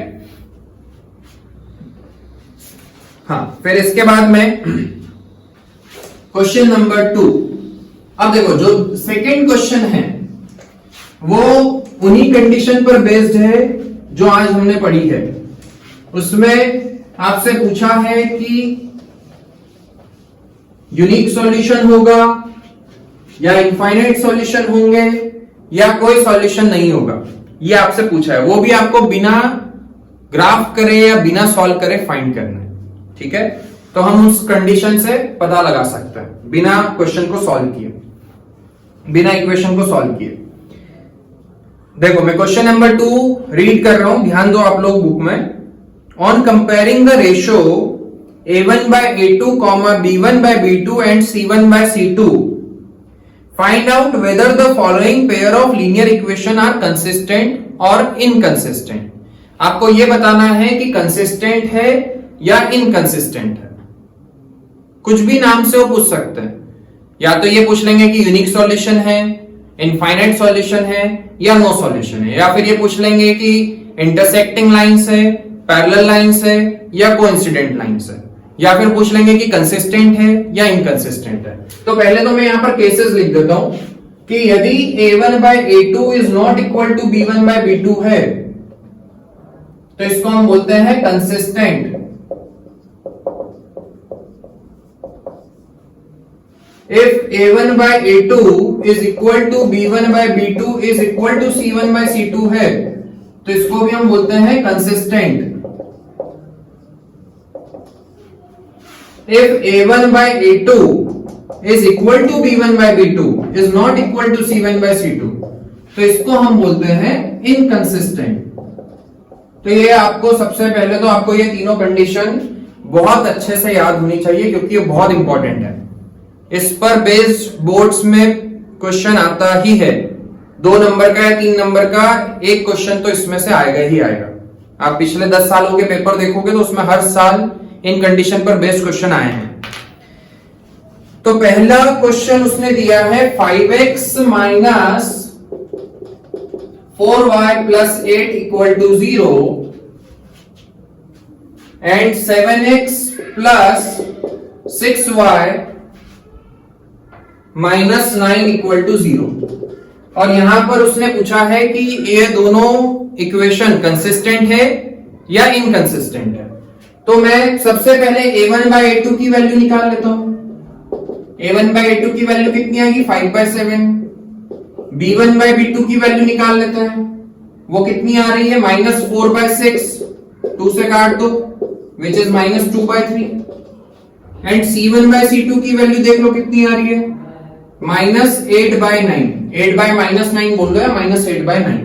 हाँ, फिर इसके बाद में क्वेश्चन नंबर 2। अब देखो, जो सेकंड क्वेश्चन है वो उन्हीं कंडीशन पर बेस्ड है जो आज हमने पढ़ी है। उसमें आपसे पूछा है कि यूनिक सॉल्यूशन होगा या इनफाइनाइट सॉल्यूशन होंगे या कोई सॉल्यूशन नहीं होगा, ये आपसे पूछा है। वो भी आपको बिना ग्राफ करे या बिना सॉल्व करे फाइंड करना है। ठीक है, तो हम उस कंडीशन से पता लगा सकते हैं बिना क्वेश्चन को सॉल्व किए, बिना इक्वेशन को सॉल्व किए। देखो, मैं क्वेश्चन नंबर 2 रीड कर रहा हूं, ध्यान दो आप लोग बुक में। On comparing the ratio A1 by A2, B1 by B2 and C1 by C2, find out whether the following pair of linear equation are consistent or inconsistent. आपको यह बताना है कि कंसिस्टेंट है या इनकंसिस्टेंट है। कुछ भी नाम से वो पूछ सकते हैं, या तो ये पूछ लेंगे कि यूनिक सॉल्यूशन है, इनफाइनाइट सॉल्यूशन है या नो सॉल्यूशन है, या फिर ये पूछ लेंगे कि इंटरसेक्टिंग लाइंस है, पैरेलल लाइंस है या कोइंसिडेंट लाइंस है, या फिर पूछ लेंगे कि कंसिस्टेंट है या इनकंसिस्टेंट है। तो पहले तो मैं यहां पर केसेस लिख देता हूं कि यदि A1 by A2 is not equal to B1 by B2 है तो इसको हम बोलते हैं consistent. If A1 by A2 is equal to B1 by B2 is equal to C1 by C2 है तो इसको भी हम बोलते हैं consistent. If A1 by A2 is equal to B1 by B2 is not equal to C1 by C2 तो इसको हम बोलते हैं इनकंसिस्टेंट। तो ये आपको सबसे पहले तो आपको ये तीनों कंडीशन बहुत अच्छे से याद होनी चाहिए क्योंकि ये बहुत इंपॉर्टेंट है। इस पर बेस्ड बोर्ड्स में क्वेश्चन आता ही है। 2 नंबर का या 3 नंबर का एक क्वेश्चन तो इसमें से आएगा ही आएगा। आप पिछले 10 सालों के पेपर देखोगे तो उसमें हर साल इन कंडीशन पर बेस्ड क्वेश्चन आए हैं। तो पहला क्वेश्चन उसने दिया है 5x minus 4y plus 8 equal to 0 and 7x plus 6y minus 9 equal to 0। और यहां पर उसने पूछा है कि ये दोनों इक्वेशन कंसिस्टेंट है या इनकंसिस्टेंट है। तो मैं सबसे पहले A1 by A2 की वैल्यू निकाल लेता हूं। A1 by A2 की वैल्यू कितनी आएगी? 5/7। B1 by B2 की वैल्यू निकाल लेते हैं, वो कितनी आ रही है? -4/6। 2 से काट दो, which is -2/3। And C1 by C2 की वैल्यू देख लो कितनी आ रही है? -8/9। 8/-9 बोल लो या -8/9।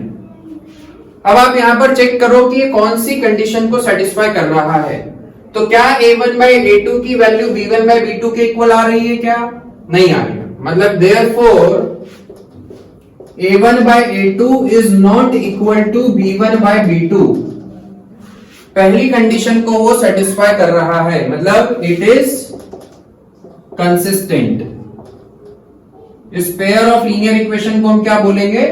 अब आप यहां पर चेक करो कि ये कौन सी कंडीशन को सेटिस्फाई कर रहा है। तो क्या A1 by A2 की वैल्यू B1 by B2 के इक्वल आ रही है? क्या नहीं आ रही है। मतलब therefore A1 by A2 is not equal to B1 by B2। पहली कंडीशन को वो सेटिस्फाई कर रहा है, मतलब इट इज कंसिस्टेंट। इस पेयर ऑफ लीनियर इक्वेशन को हम क्या बोलेंगे?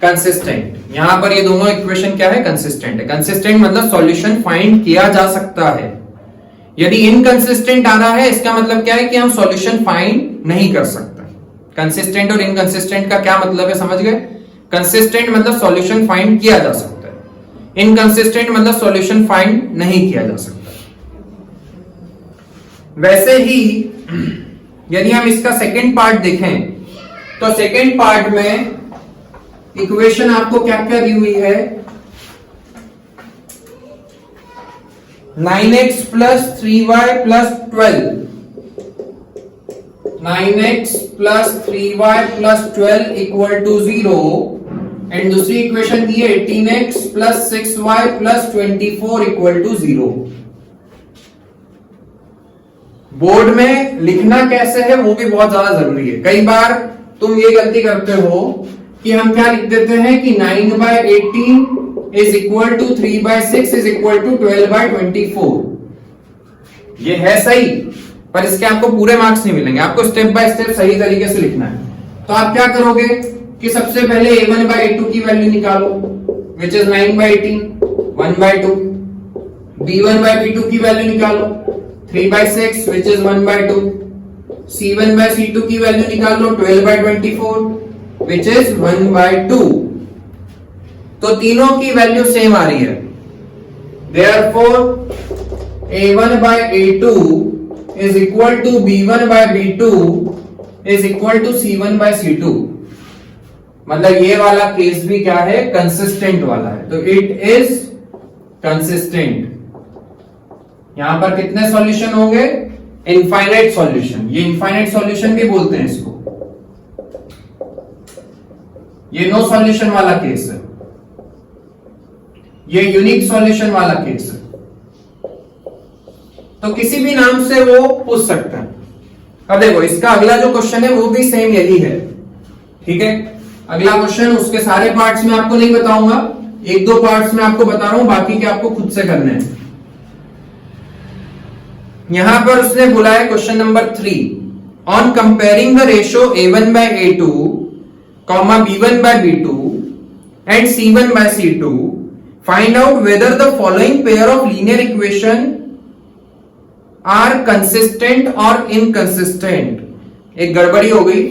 कंसिस्टेंट। यहां पर ये दोनों इक्वेशन क्या है? कंसिस्टेंट है। कंसिस्टेंट मतलब सॉल्यूशन फाइंड किया जा सकता है। यदि इनकंसिस्टेंट आ रहा है इसका मतलब क्या है कि हम सॉल्यूशन फाइंड नहीं कर सकते। कंसिस्टेंट और इनकंसिस्टेंट का क्या मतलब है, समझ गए? कंसिस्टेंट मतलब सॉल्यूशन फाइंड किया जा सकता है, इनकंसिस्टेंट मतलब सॉल्यूशन फाइंड नहीं किया जा सकता। वैसे ही यदि हम इसका सेकेंड पार्ट देखें तो सेकेंड पार्ट में इक्वेशन आपको क्या क्या दी हुई है, 9x plus 3y plus 12, 9x plus 3y plus 12 equal to 0, and दूसरी इक्वेशन दी है 18x plus 6y plus 24 equal to 0। Board में लिखना कैसे है वो भी बहुत ज्यादा जरूरी है। कई बार तुम ये गलती करते हो कि हम क्या लिख देते हैं कि 9/18 is equal to 3/6 is equal to 12/24। ये है सही, पर इसके आपको पूरे मार्क्स नहीं मिलेंगे। आपको स्टेप बाय स्टेप सही तरीके से लिखना है। तो आप क्या करोगे कि सबसे पहले a1/a2 की वैल्यू निकालो, विच इज 9/18, 1/2। b1/b2 की वैल्यू निकालो, 3/6 विच इज 1/2। c1/c2 की वैल्यू निकालो, 12/24 विच इज 1/2। तो तीनों की वैल्यू सेम आ रही है, therefore a1/a2 is equal to b1/b2 is equal to c1/c2। मतलब ये वाला केस भी क्या है, कंसिस्टेंट वाला है। तो इट इज कंसिस्टेंट। यहां पर कितने सॉल्यूशन होंगे, इनफाइनाइट सॉल्यूशन। ये इनफाइनाइट सॉल्यूशन भी बोलते हैं इसको। ये नो सॉल्यूशन वाला केस है, ये यूनिक सॉल्यूशन वाला केस है। तो किसी भी नाम से वो पूछ सकते हैं। अब देखो इसका अगला जो क्वेश्चन है वो भी सेम यही है, ठीक है। अगला क्वेश्चन उसके सारे पार्ट्स में आपको नहीं बताऊंगा, एक दो पार्ट्स में आपको बता रहा हूं, बाकी के आपको खुद से करने हैं। यहां पर उसने बोला है question number 3, on comparing the ratio a1/a2, b1/b2 and c1/c2, find out whether the following pair of linear equation are consistent or inconsistent। एक गड़बड़ी हो गई।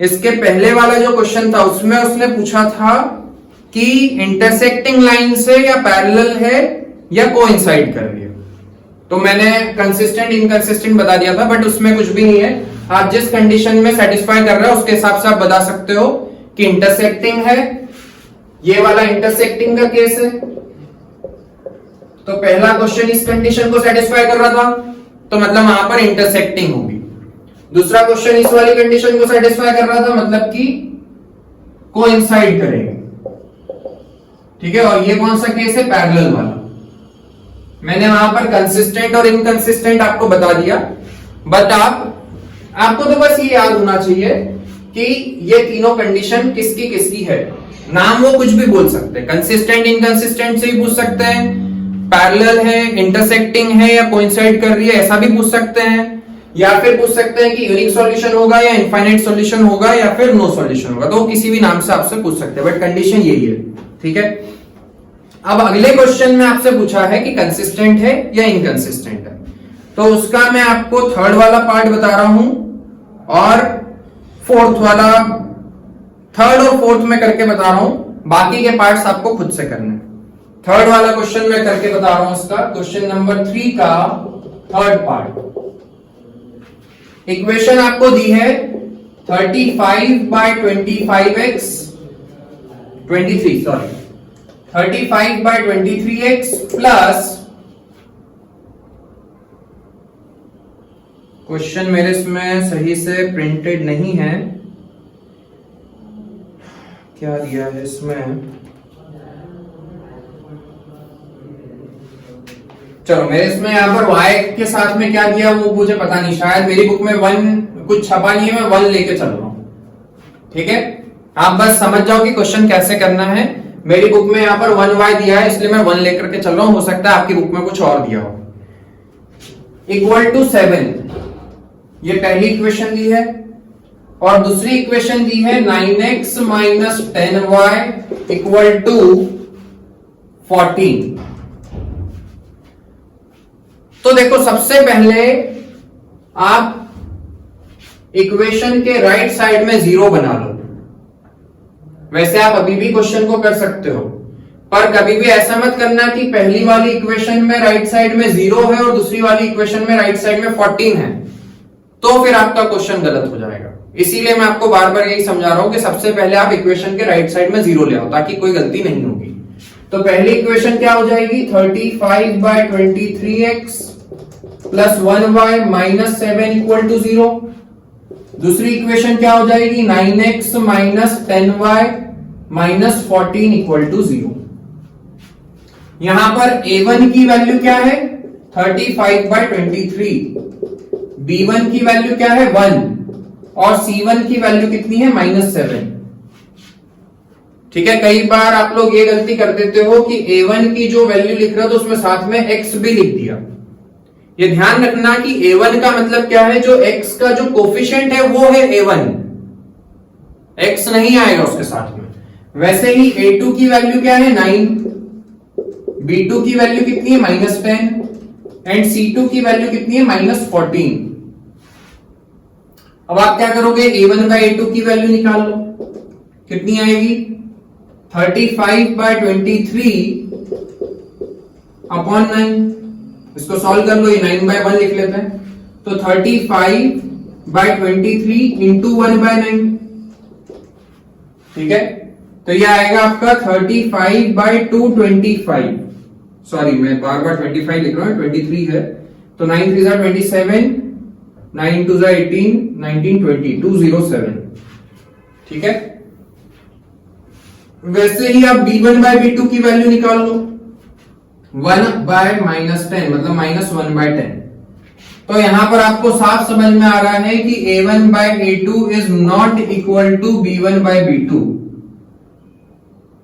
इसके पहले वाला जो क्वेश्चन था उसमें उसने पूछा था कि इंटरसेक्टिंग लाइन से या पैरेलल है या कोइंसाइड कर रही है। तो मैंने कंसिस्टेंट इनकंसिस्टेंट बता दिया था, बट उसमें कुछ भी नहीं है। आप जिस कंडीशन में सेटिस्फाई कर रहे हो उसके हिसाब से आप बता सकते हो कि इंटरसेक्टिंग है। ये वाला इंटरसेक्टिंग का केस है, तो पहला क्वेश्चन इस कंडीशन को सेटिस्फाई कर रहा था, तो मतलब वहां पर इंटरसेक्टिंग होगी। दूसरा क्वेश्चन इस वाली कंडीशन को सेटिस्फाई कर रहा था, मतलब कि कोइंसाइड करेंगे, ठीक है। और ये कौन सा केस है, पैरेलल वाला। मैंने वहां पर कंसिस्टेंट और इनकंसिस्टेंट आपको बता दिया, बट आपको तो बस ये याद होना चाहिए कि ये तीनों कंडीशन किसकी किसकी है। नाम वो कुछ भी बोल सकते हैं, कंसिस्टेंट इनकंसिस्टेंट से ही पूछ सकते हैं, पैरेलल है, इंटरसेक्टिंग है या कोइंसाइड कर रही है ऐसा भी पूछ सकते हैं, या फिर पूछ सकते हैं कि यूनिक सॉल्यूशन होगा या इनफाइनाइट सॉल्यूशन होगा या फिर नो सॉल्यूशन होगा। तो किसी भी नाम से आपसे पूछ सकते हैं, बट कंडीशन यही है, ठीक है। अब अगले क्वेश्चन में आपसे पूछा है कि कंसिस्टेंट है या इनकंसिस्टेंट है, तो उसका मैं आपको थर्ड वाला पार्ट बता रहा हूं और फोर्थ वाला, थर्ड और फोर्थ में करके बता रहा हूं, बाकी के पार्ट्स आपको खुद से करने। थर्ड वाला क्वेश्चन मैं करके बता रहा हूं, इसका क्वेश्चन नंबर 3 का थर्ड पार्ट। इक्वेशन आपको दी है 35/25x 35/23x प्लस, क्वेश्चन मेरे इसमें सही से प्रिंटेड नहीं है, क्या दिया है इसमें। चलो मेरे इसमें यहाँ पर y के साथ में क्या दिया वो मुझे पता नहीं, शायद मेरी बुक में 1 कुछ छपा नहीं है, मैं 1 लेके चल रहा हूं, ठीक है। आप बस समझ जाओ कि क्वेश्चन कैसे करना है। मेरी बुक में यहाँ पर 1y दिया है, इसलिए मैं 1 लेकर के चल रहा हूं, हो सकता है आपकी बुक में कुछ और दिया हो। इक्वल टू 7, ये पहली इक्वेशन दी है, और दूसरी इक्वेशन दी है 9x minus 10y equal to 14। तो देखो सबसे पहले आप इक्वेशन के राइट साइड में 0 बना लो। वैसे आप अभी भी क्वेश्चन को कर सकते हो, पर कभी भी ऐसा मत करना कि पहली वाली इक्वेशन में राइट साइड में 0 है और दूसरी वाली इक्वेशन में राइट साइड में 14 है, तो फिर आपका क्वेश्चन गलत हो जाएगा। इसीलिए मैं आपको बार बार यही समझा रहा हूं कि सबसे पहले आप इक्वेशन के राइट साइड में 0 ले आओ ताकि कोई गलती नहीं होगी। तो पहली इक्वेशन क्या हो जाएगी, 35/23x plus 1y minus 7 equal to 0। दूसरी इक्वेशन क्या हो जाएगी, 9x minus 10y minus 14 equal to 0। यहां पर a1 की वैल्यू क्या है, 35/23, b1 की वैल्यू क्या है 1 और c1 की वैल्यू कितनी है -7। ठीक है, कई बार आप लोग ये गलती कर देते हो कि a1 की जो वैल्यू लिख रहे हो तो उसमें साथ में x भी लिख दिया। ये ध्यान रखना कि a1 का मतलब क्या है, जो x का जो कोफिशिएंट है वो है a1, x नहीं आएगा उसके साथ में। वैसे ही a2 की वैल्यू क्या है 9, b2 की वैल्यू कितनी है -10 एंड c2 की वैल्यू कितनी है -14। अब आप क्या करोगे, a1/a2 की वैल्यू निकाल लो, कितनी आएगी 35/23 अपॉन 9। इसको सॉल्व कर लो, ये 9/1 लिख लेते हैं। तो 35/23 इंटू 1/9, ठीक है। तो ये आएगा आपका 35/225, सॉरी मैं बार बार 25 लिख रहा हूं, 23 है। तो 9 3 जा 27, 9 2 जा 18, 19 20, 207, ठीक है। वैसे ही आप b1/b2 की वैल्यू निकाल लो, 1/-10 मतलब -1/10। तो यहां पर आपको साफ समझ में आ रहा है कि a1/a2 is not equal to b1/b2,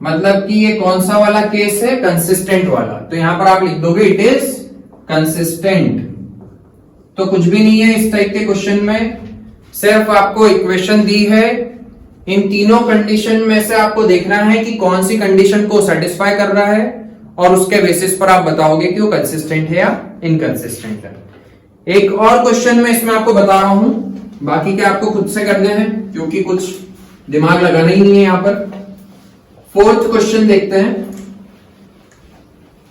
मतलब कि ये कौन सा वाला केस है, कंसिस्टेंट वाला। तो यहां पर आप लिख दोगे इट इज कंसिस्टेंट। तो कुछ भी नहीं है इस टाइप के क्वेश्चन में, सिर्फ आपको इक्वेशन दी है, इन तीनों कंडीशन में से आपको देखना है कि कौन सी कंडीशन को सेटिस्फाई कर रहा है और उसके बेसिस पर आप बताओगे कि वो कंसिस्टेंट है या इनकंसिस्टेंट है। एक और क्वेश्चन में इसमें आपको बता रहा हूं, बाकी के आपको खुद से करने हैं क्योंकि कुछ दिमाग लगाना ही नहीं है यहां पर। फोर्थ क्वेश्चन देखते हैं,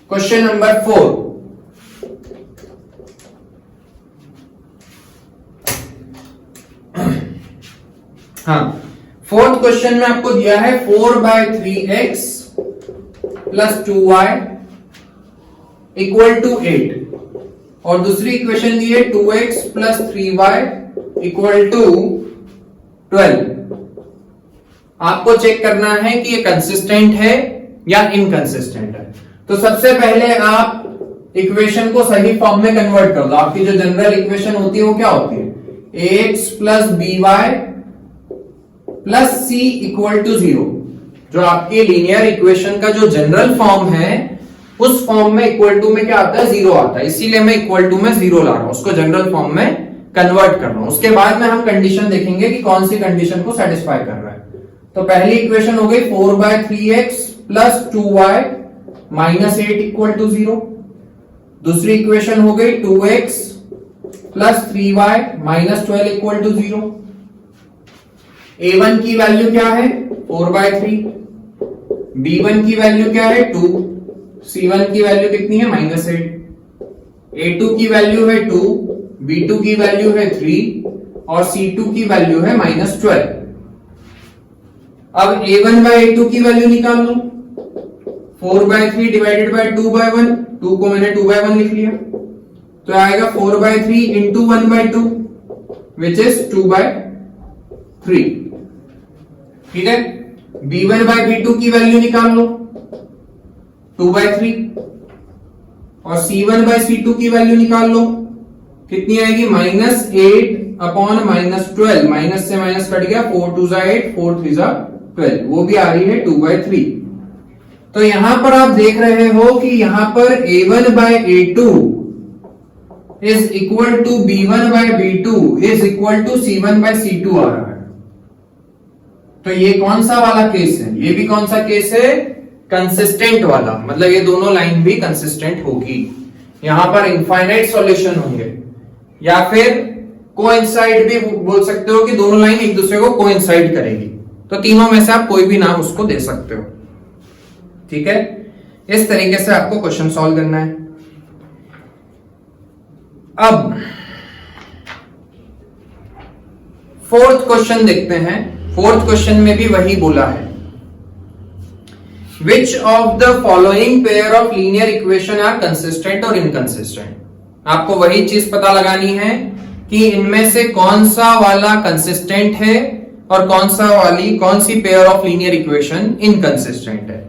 क्वेश्चन नंबर 4। हाँ, फोर्थ क्वेश्चन में आपको दिया है 4/3x plus 2y equal to 8 और दूसरी इक्वेशन दी है 2x plus 3y equal to 12। आपको चेक करना है कि ये कंसिस्टेंट है या इनकंसिस्टेंट है। तो सबसे पहले आप इक्वेशन को सही फॉर्म में कन्वर्ट कर दो। आपकी जो जनरल इक्वेशन होती है वो क्या होती है, ax plus by plus c equal to 0। जो आपकी लीनियर इक्वेशन का जो जनरल फॉर्म है उस फॉर्म में इक्वल टू में क्या आता है, 0 आता है। इसीलिए मैं इक्वल टू में 0 ला रहा हूं, उसको जनरल फॉर्म में कन्वर्ट कर रहा हूं। उसके बाद में हम कंडीशन देखेंगे कि कौन सी कंडीशन को सेटिस्फाई कर रहा है। तो पहली इक्वेशन हो गई 4/3x plus 2y minus 8 equal to 0। दूसरी इक्वेशन हो गई 2x plus 3y minus 12 equal to 0। a1 की वैल्यू क्या है 4/3, b1 की वैल्यू क्या है 2, c1 की वैल्यू कितनी है -8, a2 की वैल्यू है 2, b2 की वैल्यू है 3 और c2 की वैल्यू है -12। अब a1/a2 की वैल्यू निकाल लो, 4/3 डिवाइडेड बाय 2/1, 2 को मैंने 2/1 लिख लिया, तो आएगा 4/3 इंटू 1/2 विच इज 2/3, ठीक है। b1/b2 की वैल्यू निकाल लो 2/3 और c1/c2 की वैल्यू निकाल लो, कितनी आएगी -8 अपॉन -12, माइनस से माइनस कट गया, 4 2 जा 8, 4 3 जा 12, वो भी आ रही है 2/3। तो यहां पर आप देख रहे हो कि यहां पर a1/a2 is equal to b1/b2 is equal to c1/c2 आ रहा है। तो ये कौन सा वाला केस है, ये भी कौन सा केस है, कंसिस्टेंट वाला, मतलब ये दोनों लाइन भी कंसिस्टेंट होगी। यहां पर इनफाइनाइट सॉल्यूशन होंगे या फिर कोइंसाइड भी बोल सकते हो कि दोनों लाइन एक दूसरे को कोइंसाइड करेगी। तो तीनों में से आप कोई भी नाम उसको दे सकते हो, ठीक है। इस तरीके से आपको क्वेश्चन सॉल्व करना है। अब फोर्थ क्वेश्चन देखते हैं। फोर्थ क्वेश्चन में भी वही बोला है, which of the following pair of linear equation are consistent और इनकंसिस्टेंट। आपको वही चीज पता लगानी है कि इनमें से कौन सा वाला कंसिस्टेंट है और कौन सी pair of linear equation inconsistent है।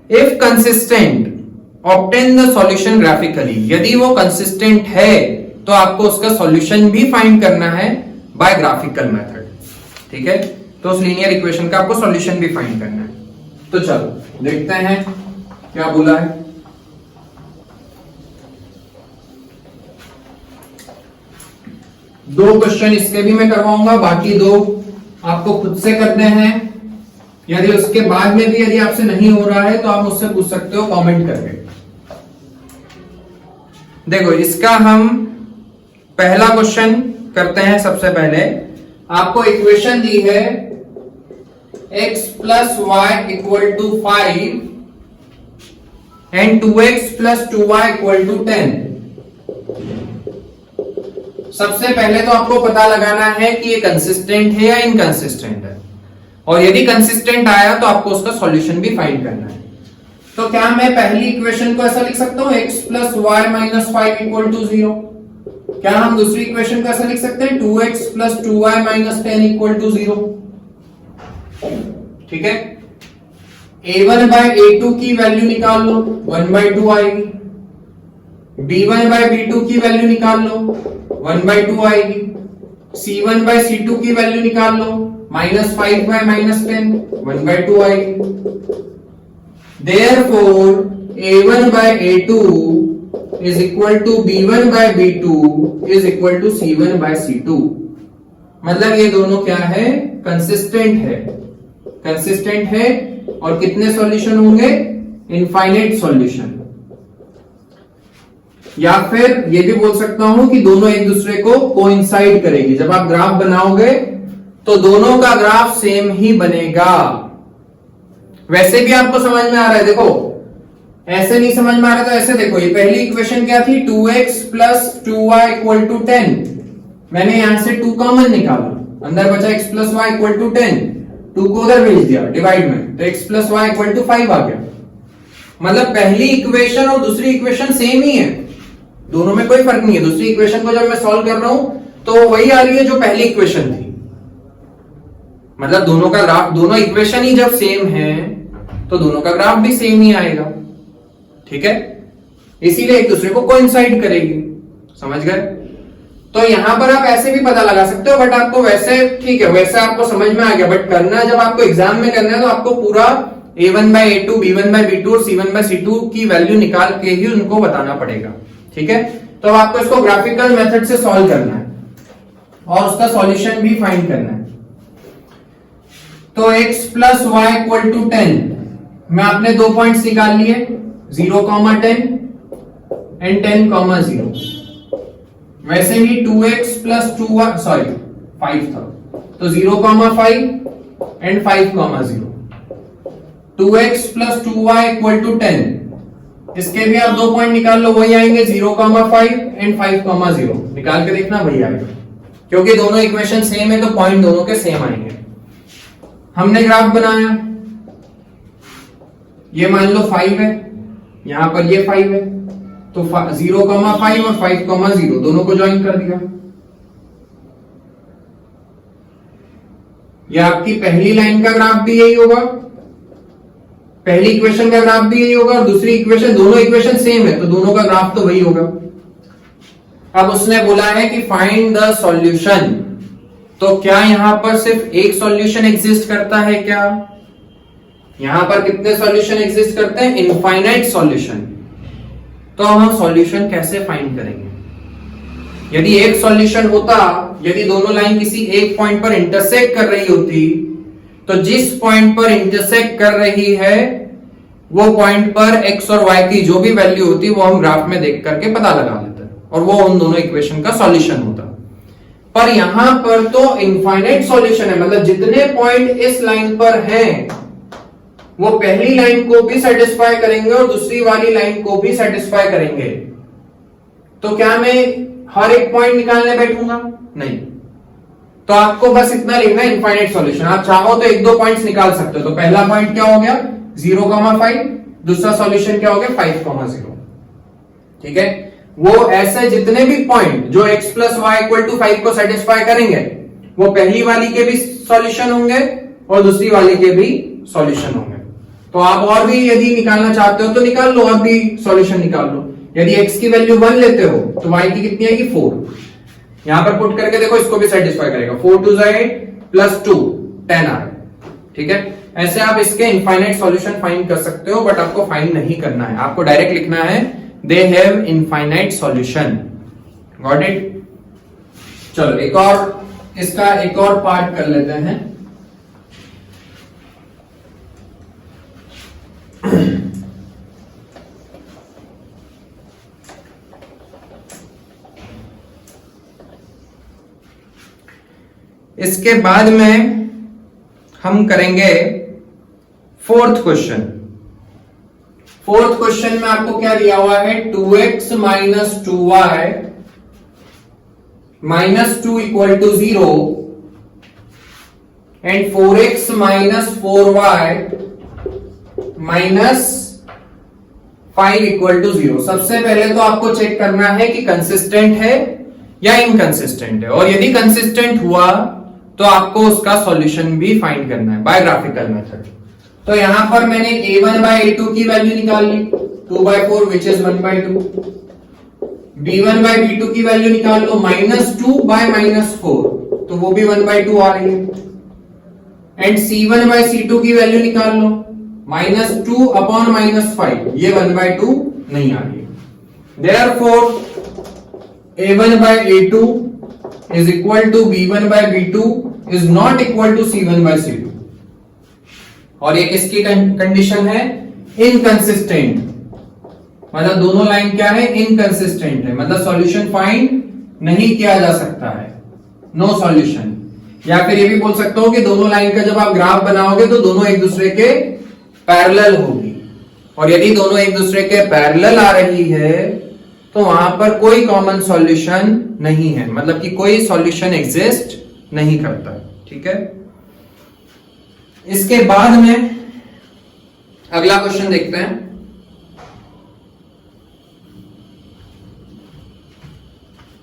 If consistent obtain the solution graphically, यदि वो कंसिस्टेंट है तो आपको उसका सॉल्यूशन भी फाइंड करना है बाय ग्राफिकल मेथड। ठीक है, तो उस लीनियर इक्वेशन का आपको सॉल्यूशन भी फाइंड करना है। तो चलो देखते हैं क्या बोला है। दो क्वेश्चन इसके भी मैं करवाऊंगा, बाकी दो आपको खुद से करने हैं। यदि उसके बाद में भी यदि आपसे नहीं हो रहा है तो आप मुझसे पूछ सकते हो कमेंट करके। देखो इसका हम पहला क्वेश्चन करते हैं। सबसे पहले आपको इक्वेशन दी है x plus y equal to 5 and 2x plus 2y equal to 10। सबसे पहले तो आपको पता लगाना है कि ये कंसिस्टेंट है या इनकंसिस्टेंट है, और यदि कंसिस्टेंट आया तो आपको उसका सॉल्यूशन भी फाइंड करना है। तो क्या मैं पहली इक्वेशन को ऐसा लिख सकता हूं x plus y minus 5 equal to 0? क्या हम दूसरी इक्वेशन को ऐसा लिख सकते हैं 2x plus 2y minus 10 equal to 0? ठीक है, a1 बाय a2 की वैल्यू निकाल लो, 1/2 आएगी। b1 बाय b2 की वैल्यू निकाल लो, 1/2 आएगी। c1 बाय c2 की वैल्यू निकाल लो, -5 बाय -10, 1/2 आएगी। Therefore, a1 by a2 is equal to b1 by b2 is equal to c1 by c2। मतलब ये दोनों क्या है? कंसिस्टेंट है। कंसिस्टेंट है और कितने सॉल्यूशन होंगे? Infinite solution. या फिर ये भी बोल सकता हूं कि दोनों एक दूसरे को कोइंसाइड करेगी। जब आप ग्राफ बनाओगे तो दोनों का ग्राफ सेम ही बनेगा। वैसे भी आपको समझ में आ रहा है, देखो ऐसे नहीं समझ में आ रहा तो ऐसे देखो। ये पहली इक्वेशन क्या थी? 2x plus 2y equal to 10। मैंने यहां से 2 कॉमन निकाला, अंदर बचा x plus y equal to 10। 2 को उधर भेज दिया डिवाइड में, तो x plus y equal to 5 आ गया। मतलब पहली इक्वेशन और दूसरी इक्वेशन सेम ही है, दोनों में कोई फर्क नहीं है। दूसरी इक्वेशन को जब मैं सॉल्व कर रहा हूं तो वही आ रही है जो पहली इक्वेशन थी। मतलब दोनों का ग्राफ, दोनों इक्वेशन ही जब सेम है तो दोनों का ग्राफ भी सेम ही आएगा। ठीक है, इसीलिए एक दूसरे को कोइंसाइड करेगी। समझ गए? तो यहां पर आप ऐसे भी पता लगा सकते हो, बट आपको वैसे ठीक है, वैसे आपको समझ में आ गया। बट करना जब आपको एग्जाम में करना है तो आपको पूरा a1 by a2, b1 by b2 और c1 by c2 की वैल्यू निकाल के ही उनको बताना पड़ेगा। ठीक है, तो अब आपको इसको ग्राफिकल मेथड से सॉल्व करना है और उसका सॉल्यूशन भी फाइंड करना है। तो x plus y equal to 10 में आपने 2 पॉइंट्स निकाल लिए, 0,10 एंड 10,0। वैसे ही 2x प्लस 2y, सॉरी 5 था, तो 0,5 and 5,0। 2x plus 2y equal to 10, इसके भी आप 2 पॉइंट निकाल लो, वही आएंगे 0,5 एंड 5,0। निकाल के देखना वही आएगा, क्योंकि दोनों इक्वेशन सेम है तो पॉइंट दोनों के सेम आएंगे। हमने ग्राफ बनाया, ये मान लो 5 है, यहां पर ये 5 है, तो 0,5 और 5,0 दोनों को ज्वाइन कर दिया। ये आपकी पहली लाइन का ग्राफ भी यही होगा, पहली इक्वेशन का ग्राफ भी यही होगा, और दूसरी इक्वेशन, दोनों इक्वेशन सेम है तो दोनों का ग्राफ तो वही होगा। अब उसने बोला है कि फाइंड द सॉल्यूशन, तो क्या यहां पर सिर्फ एक सॉल्यूशन एग्जिस्ट करता है क्या? यहां पर कितने सॉल्यूशन एग्जिस्ट करते हैं? Infinite solution. तो हम सॉल्यूशन कैसे फाइंड करेंगे? यदि एक सॉल्यूशन होता, यदि दोनों लाइन किसी एक पॉइंट पर इंटरसेक्ट कर रही होती, तो जिस पॉइंट पर इंटरसेक्ट कर रही है वो पॉइंट पर x और y की जो भी वैल्यू होती वो हम ग्राफ में देख करके पता लगा लेते और वो उन दोनों इक्वेशन का सॉल्यूशन होता। पर यहां पर तो इनफाइनाइट सॉल्यूशन है, मतलब जितने पॉइंट इस लाइन पर हैं वो पहली लाइन को भी सेटिस्फाई करेंगे और दूसरी वाली लाइन को भी सेटिस्फाई करेंगे। तो क्या मैं हर एक पॉइंट निकालने बैठूंगा? नहीं, तो आपको बस इतना लिखना है इनफाइनाइट सॉल्यूशन। आप चाहो तो एक दो पॉइंट्स निकाल सकते हो। तो पहला पॉइंट क्या हो गया 0,5, दूसरा सॉल्यूशन क्या हो गया 5,0। ठीक है, वो ऐसे जितने भी पॉइंट जो x plus y equal to 5 को सेटिस्फाई करेंगे वो पहली वाली के भी सॉल्यूशन होंगे और दूसरी वाली के भी सॉल्यूशन होंगे। तो आप और भी यदि निकालना चाहते हो तो निकाल लो, और भी सॉल्यूशन निकाल लो। यदि x की वैल्यू 1 लेते हो तो y की कितनी आएगी 4। यहां पर पुट करके देखो, इसको भी सेटिस्फाई करेगा। 4 2 8 प्लस 2 10 आ रहा। ठीक है, ऐसे आप इसके इनफाइनाइट सॉल्यूशन फाइंड कर सकते हो, बट आपको फाइंड नहीं करना है, आपको डायरेक्ट लिखना है they have infinite solution. Got it. चलो एक और इसका एक और पार्ट कर लेते हैं। इसके बाद में हम करेंगे फोर्थ क्वेश्चन। फोर्थ क्वेश्चन में आपको क्या दिया हुआ है 2x minus 2y minus 2 equal to 0 and 4x minus 4y minus 5 equal to 0। सबसे पहले तो आपको चेक करना है कि कंसिस्टेंट है या इनकंसिस्टेंट है, और यदि कंसिस्टेंट हुआ तो आपको उसका सॉल्यूशन भी फाइंड करना है बाय ग्राफिकल मेथड। तो यहां पर मैंने a1 by a2 की वैल्यू निकाल ली 2/4 which is 1/2। b1 by b2 की वैल्यू निकाल लो -2 by -4 तो वो भी 1/2 आ रही है। एंड c1 by c2 की वैल्यू निकाल लो -2 upon -5 ये 1/2 नहीं आ रही है। Therefore a1 by a2 is equal to b1 by b2 is not equal to c1 by c2। और ये किसकी कंडीशन है इनकंसिस्टेंट, मतलब दोनों लाइन क्या है इनकंसिस्टेंट है, मतलब सॉल्यूशन फाइंड नहीं किया जा सकता है, नो सॉल्यूशन। या फिर ये भी बोल सकता हूं कि दोनों लाइन का जब आप ग्राफ बनाओगे तो दोनों एक दूसरे के पैरेलल होगी, और यदि दोनों एक दूसरे के पैरेलल आ रही है तो वहां पर कोई कॉमन सॉल्यूशन नहीं है, मतलब कि कोई सॉल्यूशन एग्जिस्ट नहीं करता। ठीक है, इसके बाद में अगला क्वेश्चन देखते हैं।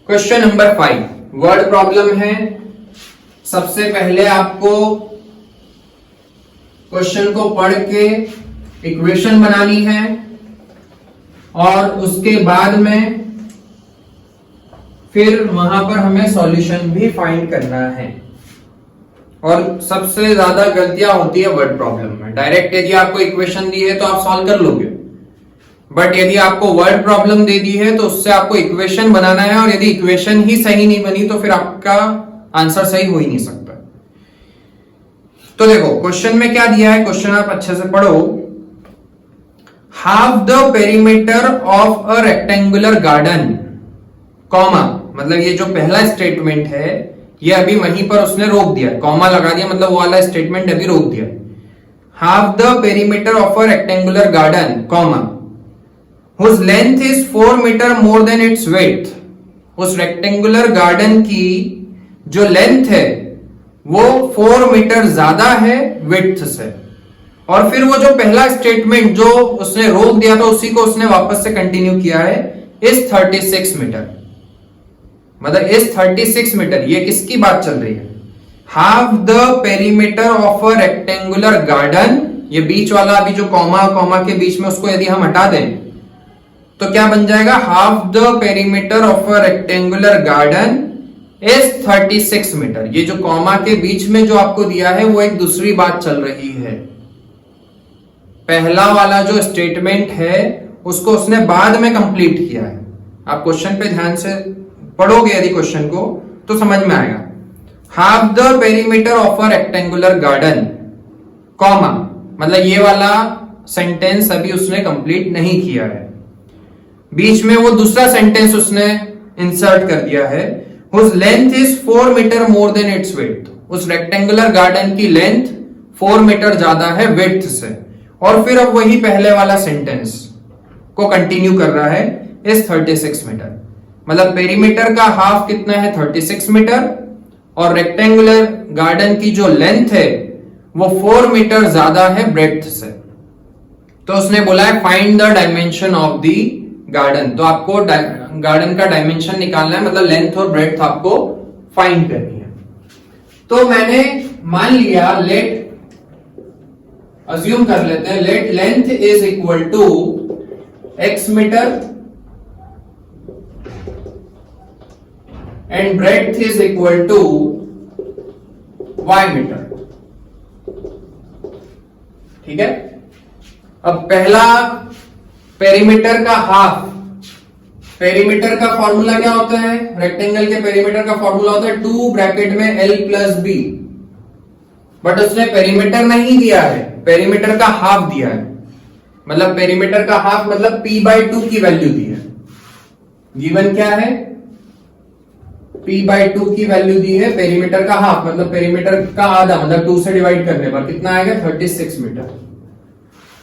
क्वेश्चन नंबर 5 वर्ड प्रॉब्लम है। सबसे पहले आपको क्वेश्चन को पढ़ के इक्वेशन बनानी है और उसके बाद में फिर वहां पर हमें सॉल्यूशन भी फाइंड करना है। और सबसे ज्यादा गलतियां होती है वर्ड प्रॉब्लम में। डायरेक्ट यदि आपको इक्वेशन दी है तो आप सॉल्व कर लोगे, बट यदि आपको वर्ड प्रॉब्लम दे दी है तो उससे आपको इक्वेशन बनाना है, और यदि इक्वेशन ही सही नहीं बनी तो फिर आपका आंसर सही हो ही नहीं सकता। तो देखो क्वेश्चन में क्या दिया है, क्वेश्चन आप अच्छे से पढ़ो। Half the perimeter of a rectangular garden, comma, मतलब ये जो पहला स्टेटमेंट है ये अभी वहीं पर उसने रोक दिया, कॉमा लगा दिया, मतलब वो वाला स्टेटमेंट अभी रोक दिया। Half the perimeter of a rectangular garden, comma, whose length is 4 metre more than its width। उस रेक्टेंगुलर गार्डन की जो लेंथ है वो 4 मीटर ज्यादा है विड्थ से। और फिर वो जो पहला स्टेटमेंट जो उसने रोक दिया था उसी को उसने वापस से कंटिन्यू किया है इस 36 मीटर, मतलब इस 36 मीटर। ये किसकी बात चल रही है, half the perimeter of a rectangular garden. ये बीच वाला अभी जो कॉमा कॉमा के बीच में उसको यदि हम हटा दें तो क्या बन जाएगा, half the perimeter of a rectangular garden is 36 metre. ये जो कॉमा के बीच में जो आपको दिया है वो एक दूसरी बात चल रही है। पहला वाला जो स्टेटमेंट है उसको उसने बाद में कंप्लीट किया है। आप क्वेश्चन पे ध्यान से पढ़ोगे यदि क्वेश्चन को तो समझ में आएगा। Half the perimeter of a rectangular garden, comma, मतलब ये वाला सेंटेंस अभी उसने कंप्लीट नहीं किया है, बीच में वो दूसरा सेंटेंस उसने इंसर्ट कर दिया है। whose length is 4 metre more than its width। उस रेक्टेंगुलर गार्डन की लेंथ 4 मीटर ज्यादा है विड्थ से। और फिर अब वही पहले वाला सेंटेंस को कंटिन्यू कर रहा है इस 36 मीटर, मतलब पेरीमीटर का हाफ कितना है 36 मीटर और रेक्टेंगुलर गार्डन की जो लेंथ है वो 4 मीटर ज्यादा है ब्रेड्थ से। तो उसने बोला है find the dimension of the garden. तो आपको गार्डन का डायमेंशन निकालना है, मतलब लेंथ और ब्रेड्थ आपको फाइंड करनी है। तो मैंने मान लिया, लेट अज्यूम कर लेते हैं, let length is equal to x metre and breadth is equal to y metre. ठीक है। अब पहला पेरीमीटर का हाफ, पेरीमीटर का फॉर्मूला क्या होता है, रेक्टेंगल के पेरीमीटर का फॉर्मूला होता है 2 ब्रैकेट में l प्लस बी, बट उसने पेरीमीटर नहीं दिया है, पेरीमीटर का हाफ दिया है। मतलब पेरीमीटर का हाफ मतलब p/2 की वैल्यू दी है। गिवन क्या है, p/2 की वैल्यू दी है, पेरीमीटर का हाफ मतलब पेरीमीटर का आधा, मतलब 2 से डिवाइड करने पर कितना आएगा 36 मीटर।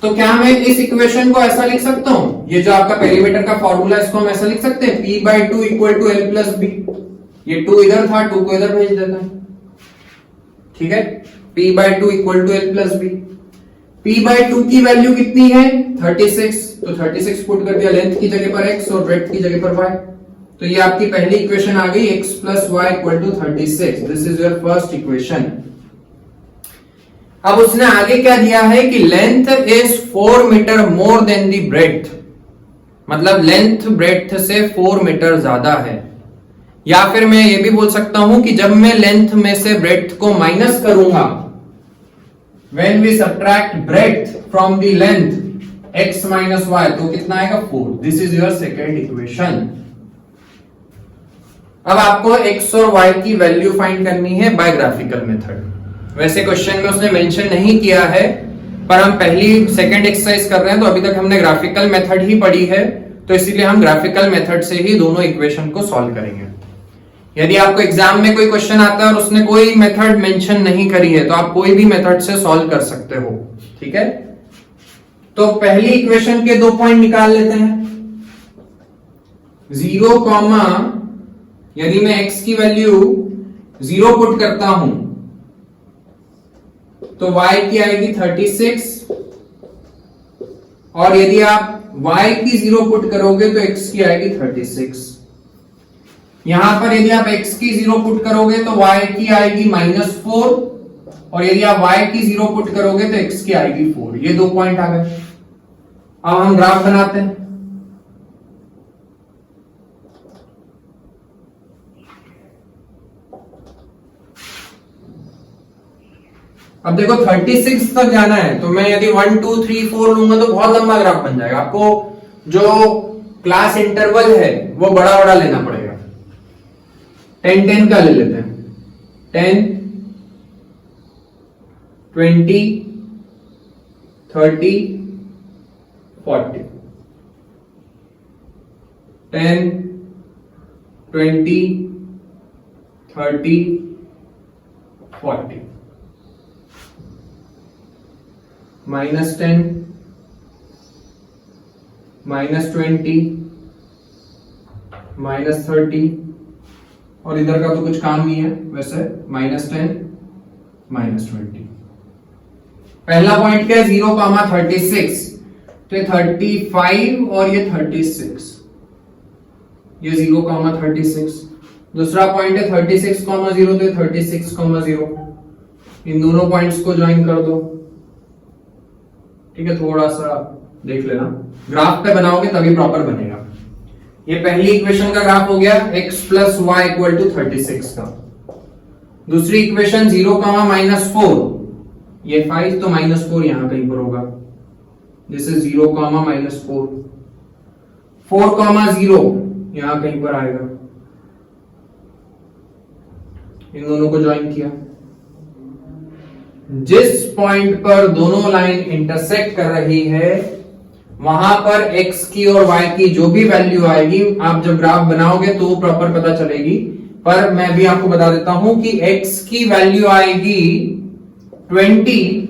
तो क्या मैं इस इक्वेशन को ऐसा लिख सकता हूं, ये जो आपका पेरीमीटर का फॉर्मूला इसको हम ऐसा लिख सकते हैं, p/2 equal to l plus b. ये 2 इधर था, 2 को इधर भेज देता है। ठीक है, p/2 equal to l plus b. p/2 की वैल्यू कितनी है 36, तो 36 पुट कर दिया, लेंथ की जगह पर x और ब्रेड्थ की जगह पर y। तो ये आपकी पहली इक्वेशन आ गई, x plus y equal to 36। This is your first equation. अब उसने आगे क्या दिया है कि length is 4 metre more than the breadth, मतलब लेंथ ब्रेड्थ से 4 मीटर ज्यादा है। या फिर मैं ये भी बोल सकता हूं कि जब मैं लेंथ में से ब्रेड्थ को माइनस करूंगा, when we subtract breadth from the length x minus y, तो कितना आएगा 4। This is your second equation. अब आपको x और y की वैल्यू फाइंड करनी है बाय ग्राफिकल मेथड। वैसे क्वेश्चन में उसने मेंशन नहीं किया है, पर हम पहली सेकंड एक्सरसाइज कर रहे हैं, तो अभी तक हमने ग्राफिकल मेथड ही पढ़ी है, तो इसीलिए हम ग्राफिकल मेथड से ही दोनों इक्वेशन को सॉल्व करेंगे। यदि आपको एग्जाम में कोई क्वेश्चन आता है और उसने कोई मेथड मेंशन नहीं करी है, तो आप कोई भी मेथड से सॉल्व कर सकते हो। ठीक है, तो पहली इक्वेशन के 2 पॉइंट निकाल लेते हैं। 0 कॉमा, यदि मैं x की वैल्यू 0 पुट करता हूं तो y की आएगी 36, और यदि आप y की 0 पुट करोगे तो x की आएगी 36। यहां पर यदि आप x की 0 पुट करोगे तो y की आएगी -4, और यदि आप y की 0 पुट करोगे तो x की आएगी 4। ये 2 पॉइंट आ गए। अब हम ग्राफ बनाते हैं। अब देखो 36 तक जाना है, तो मैं यदि 1 2 3 4 लूंगा तो बहुत लंबा ग्राफ बन जाएगा। आपको जो क्लास इंटरवल है वो बड़ा बड़ा लेना पड़ेगा। 10 10 का ले लेते हैं, 10 20 30 40, 10 20 30 40, -10 -20 -30, और इधर का तो कुछ काम नहीं है वैसे, -10 -20। पहला पॉइंट क्या है 0,36, तो ये 35 और ये 36, ये 0,36। दूसरा पॉइंट है 36,0, तो ये 36,0। इन दोनों पॉइंट्स को ज्वाइन कर दो। ठीक है, थोड़ा सा देख लेना, ग्राफ पे बनाओगे तभी प्रॉपर बनेगा। ये पहली इक्वेशन का ग्राफ हो गया, x plus y equal to 36 का। दूसरी इक्वेशन 0, -4, ये 5, तो -4 यहां कहीं पर होगा। दिस इज 0, -4, 4, 0 यहां कहीं पर आएगा। इन दोनों को ज्वाइन किया। जिस पॉइंट पर दोनों लाइन इंटरसेक्ट कर रही है वहां पर x की और y की जो भी वैल्यू आएगी, आप जब ग्राफ बनाओगे तो प्रॉपर पता चलेगी। पर मैं भी आपको बता देता हूं कि x की वैल्यू आएगी 20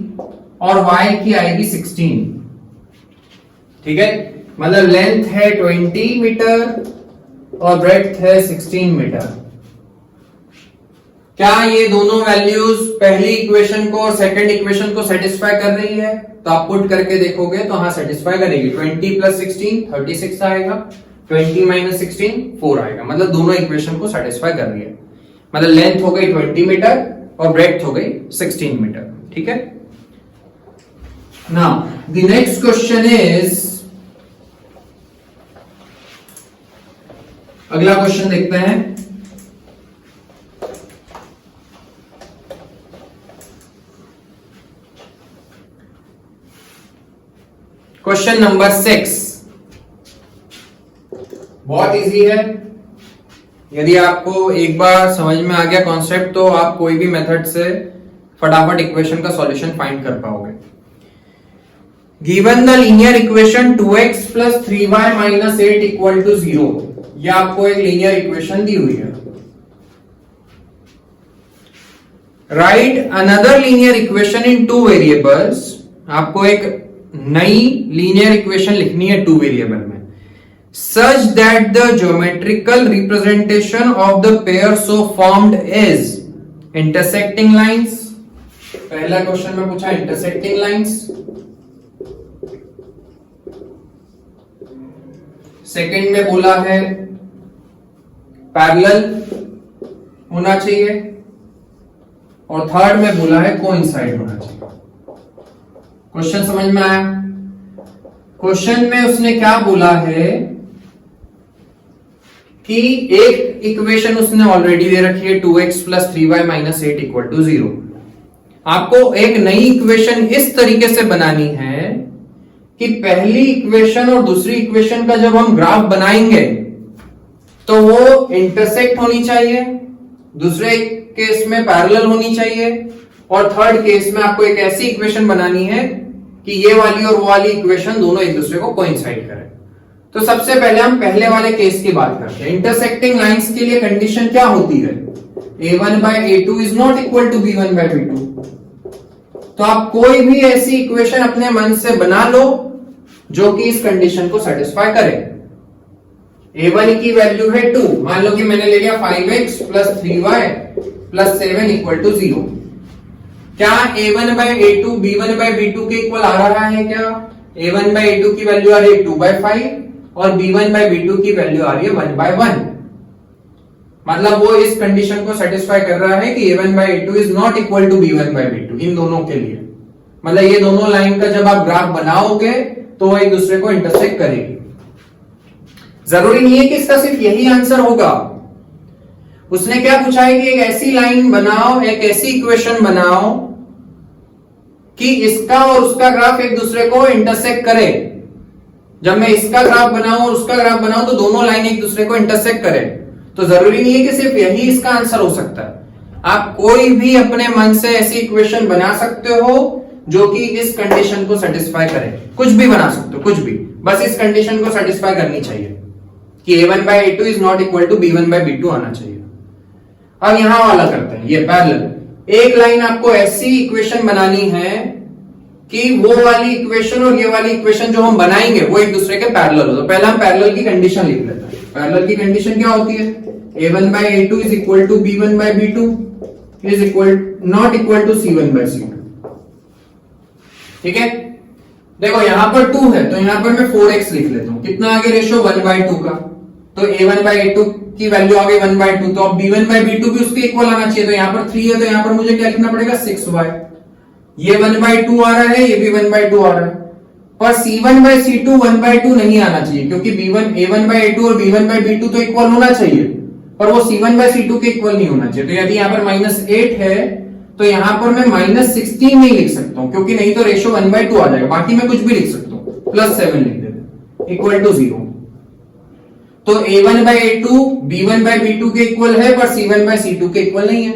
और y की आएगी 16। ठीक है, मतलब लेंथ है 20 मीटर और ब्रेड्थ है 16 मीटर। क्या ये दोनों वैल्यूज पहली इक्वेशन को और सेकंड इक्वेशन को सेटिस्फाई कर रही है? तो आप पुट करके देखोगे तो हाँ सेटिस्फाई करेगी। 20 प्लस 16 36 आएगा, 20 माइनस 16 4 आएगा, मतलब दोनों इक्वेशन को सेटिस्फाई कर रही है। मतलब लेंथ हो गई 20 मीटर और ब्रेड्थ हो गई 16 मीटर। ठीक है। Now the next question is, अगला क्वेश्चन देखते हैं। क्वेश्चन नंबर 6 बहुत इजी है। यदि आपको एक बार समझ में आ गया कॉन्सेप्ट तो आप कोई भी मेथड से फटाफट इक्वेशन का सॉल्यूशन फाइंड कर पाओगे। Given the linear equation 2x plus 3y minus 8 equal to 0, यह आपको एक लीनियर इक्वेशन दी हुई है। Write another linear equation in 2 variables, आपको एक नई लीनियर इक्वेशन लिखनी है 2 वेरिएबल में, such that the geometrical representation of the pair so formed is intersecting lines. पहला क्वेश्चन में पूछा इंटरसेक्टिंग लाइंस, सेकंड में बोला है पैरेलल होना चाहिए, और थर्ड में बोला है कोइंसाइड होना चाहिए। क्वेश्चन समझ में आया? क्वेश्चन में उसने क्या बोला है कि एक इक्वेशन उसने ऑलरेडी दे रखी है 2x plus 3y minus 8 equal to 0। आपको एक नई इक्वेशन इस तरीके से बनानी है कि पहली इक्वेशन और दूसरी इक्वेशन का जब हम ग्राफ बनाएंगे तो वो इंटरसेक्ट होनी चाहिए, दूसरे केस में पैरेलल होनी चाहिए, और थर्ड केस में आपको एक ऐसी इक्वेशन बनानी है कि ये वाली और वो वाली इक्वेशन दोनों एक दूसरे को कोइंसाइड करें। तो सबसे पहले हम पहले वाले केस की बात करते हैं। इंटरसेक्टिंग लाइंस के लिए कंडीशन क्या होती है? a1 by a2 is not equal to b1 by b2। तो आप कोई भी ऐसी इक्वेशन अपने मन से बना लो जो कि इस कंडीशन को सेटिस्फाई करे। a1 की वैल्यू है 2, मान लो कि मैंने ले लिया 5x plus 3y plus 7 equal to 0। क्या a1 by a2 b1 by b2 के इक्वल आ रहा है? क्या a1 by a2 की वैल्यू आ रही है 2 by 5 और b1 by b2 की वैल्यू आ रही है 1 by 1। मतलब वो इस कंडीशन को सेटिस्फाई कर रहा है कि a1 by a2 is not equal to b1 by b2 इन दोनों के लिए। मतलब ये दोनों लाइन का जब आप ग्राफ बनाओगे तो वो एक दूसरे को इंटरसेक्ट करेगी। जरूरी नहीं है कि इसका सिर्फ यही आंसर होगा। उसने क्या पूछा है कि एक ऐसी लाइन बनाओ, एक ऐसी इक्वेशन बनाओ कि इसका और उसका ग्राफ एक दूसरे को इंटरसेक्ट करे। जब मैं इसका ग्राफ बनाऊं और उसका ग्राफ बनाऊं तो दोनों लाइन एक दूसरे को इंटरसेक्ट करे। तो जरूरी नहीं है कि सिर्फ यही इसका आंसर हो सकता है। आप कोई भी अपने मन से ऐसी इक्वेशन बना सकते हो जो कि इस कंडीशन को सेटिस्फाई करे। कुछ भी बना सकते हो, कुछ भी, बस इस कंडीशन को सेटिस्फाई करनी चाहिए कि a1 by a2 is not equal to b1 by b2 आना चाहिए। अब यहां वाला करते हैं, ये पैरेलल। एक लाइन आपको ऐसी इक्वेशन बनानी है कि वो वाली इक्वेशन और ये वाली इक्वेशन जो हम बनाएंगे वो एक दूसरे के पैरेलल हो। तो पहले हम पैरेलल की कंडीशन लिख लेते हैं। पैरेलल की कंडीशन क्या होती है? a1 by a2 is equal to b1 by b2 is equal not equal to c1 by c2। ठीक है, देखो यहां पर 2 है तो यहां पर मैं 4x लिख लेता हूं। कितना आगे रेशियो 1 by 2 का, तो a1 by a2 की वैल्यू आ गई 1 by 2, तो अब b1 by b2 भी उसके इक्वल आना चाहिए। तो यहां पर 3 है तो यहां पर मुझे क्या लिखना पड़ेगा? 6y। ये 1 by 2 आ रहा है, ये भी 1 by 2 आ रहा है, पर c1 by c2 1 by 2 नहीं आना चाहिए क्योंकि a1 by a2 और b1 by b2 तो इक्वल होना चाहिए, पर वो c1 by c2 के इक्वल नहीं होना चाहिए। तो यदि यहां पर -8 है तो यहां पर मैं -16 नहीं लिख सकता हूं क्योंकि नहीं तो रेशियो 1 by 2 आ जाएगा। बाकी मैं कुछ भी लिख सकता हूं, +7 लिख देते इक्वल टू 0। तो a1 by a2 b1 by b2 के इक्वल है पर c1 by c2 के इक्वल नहीं है।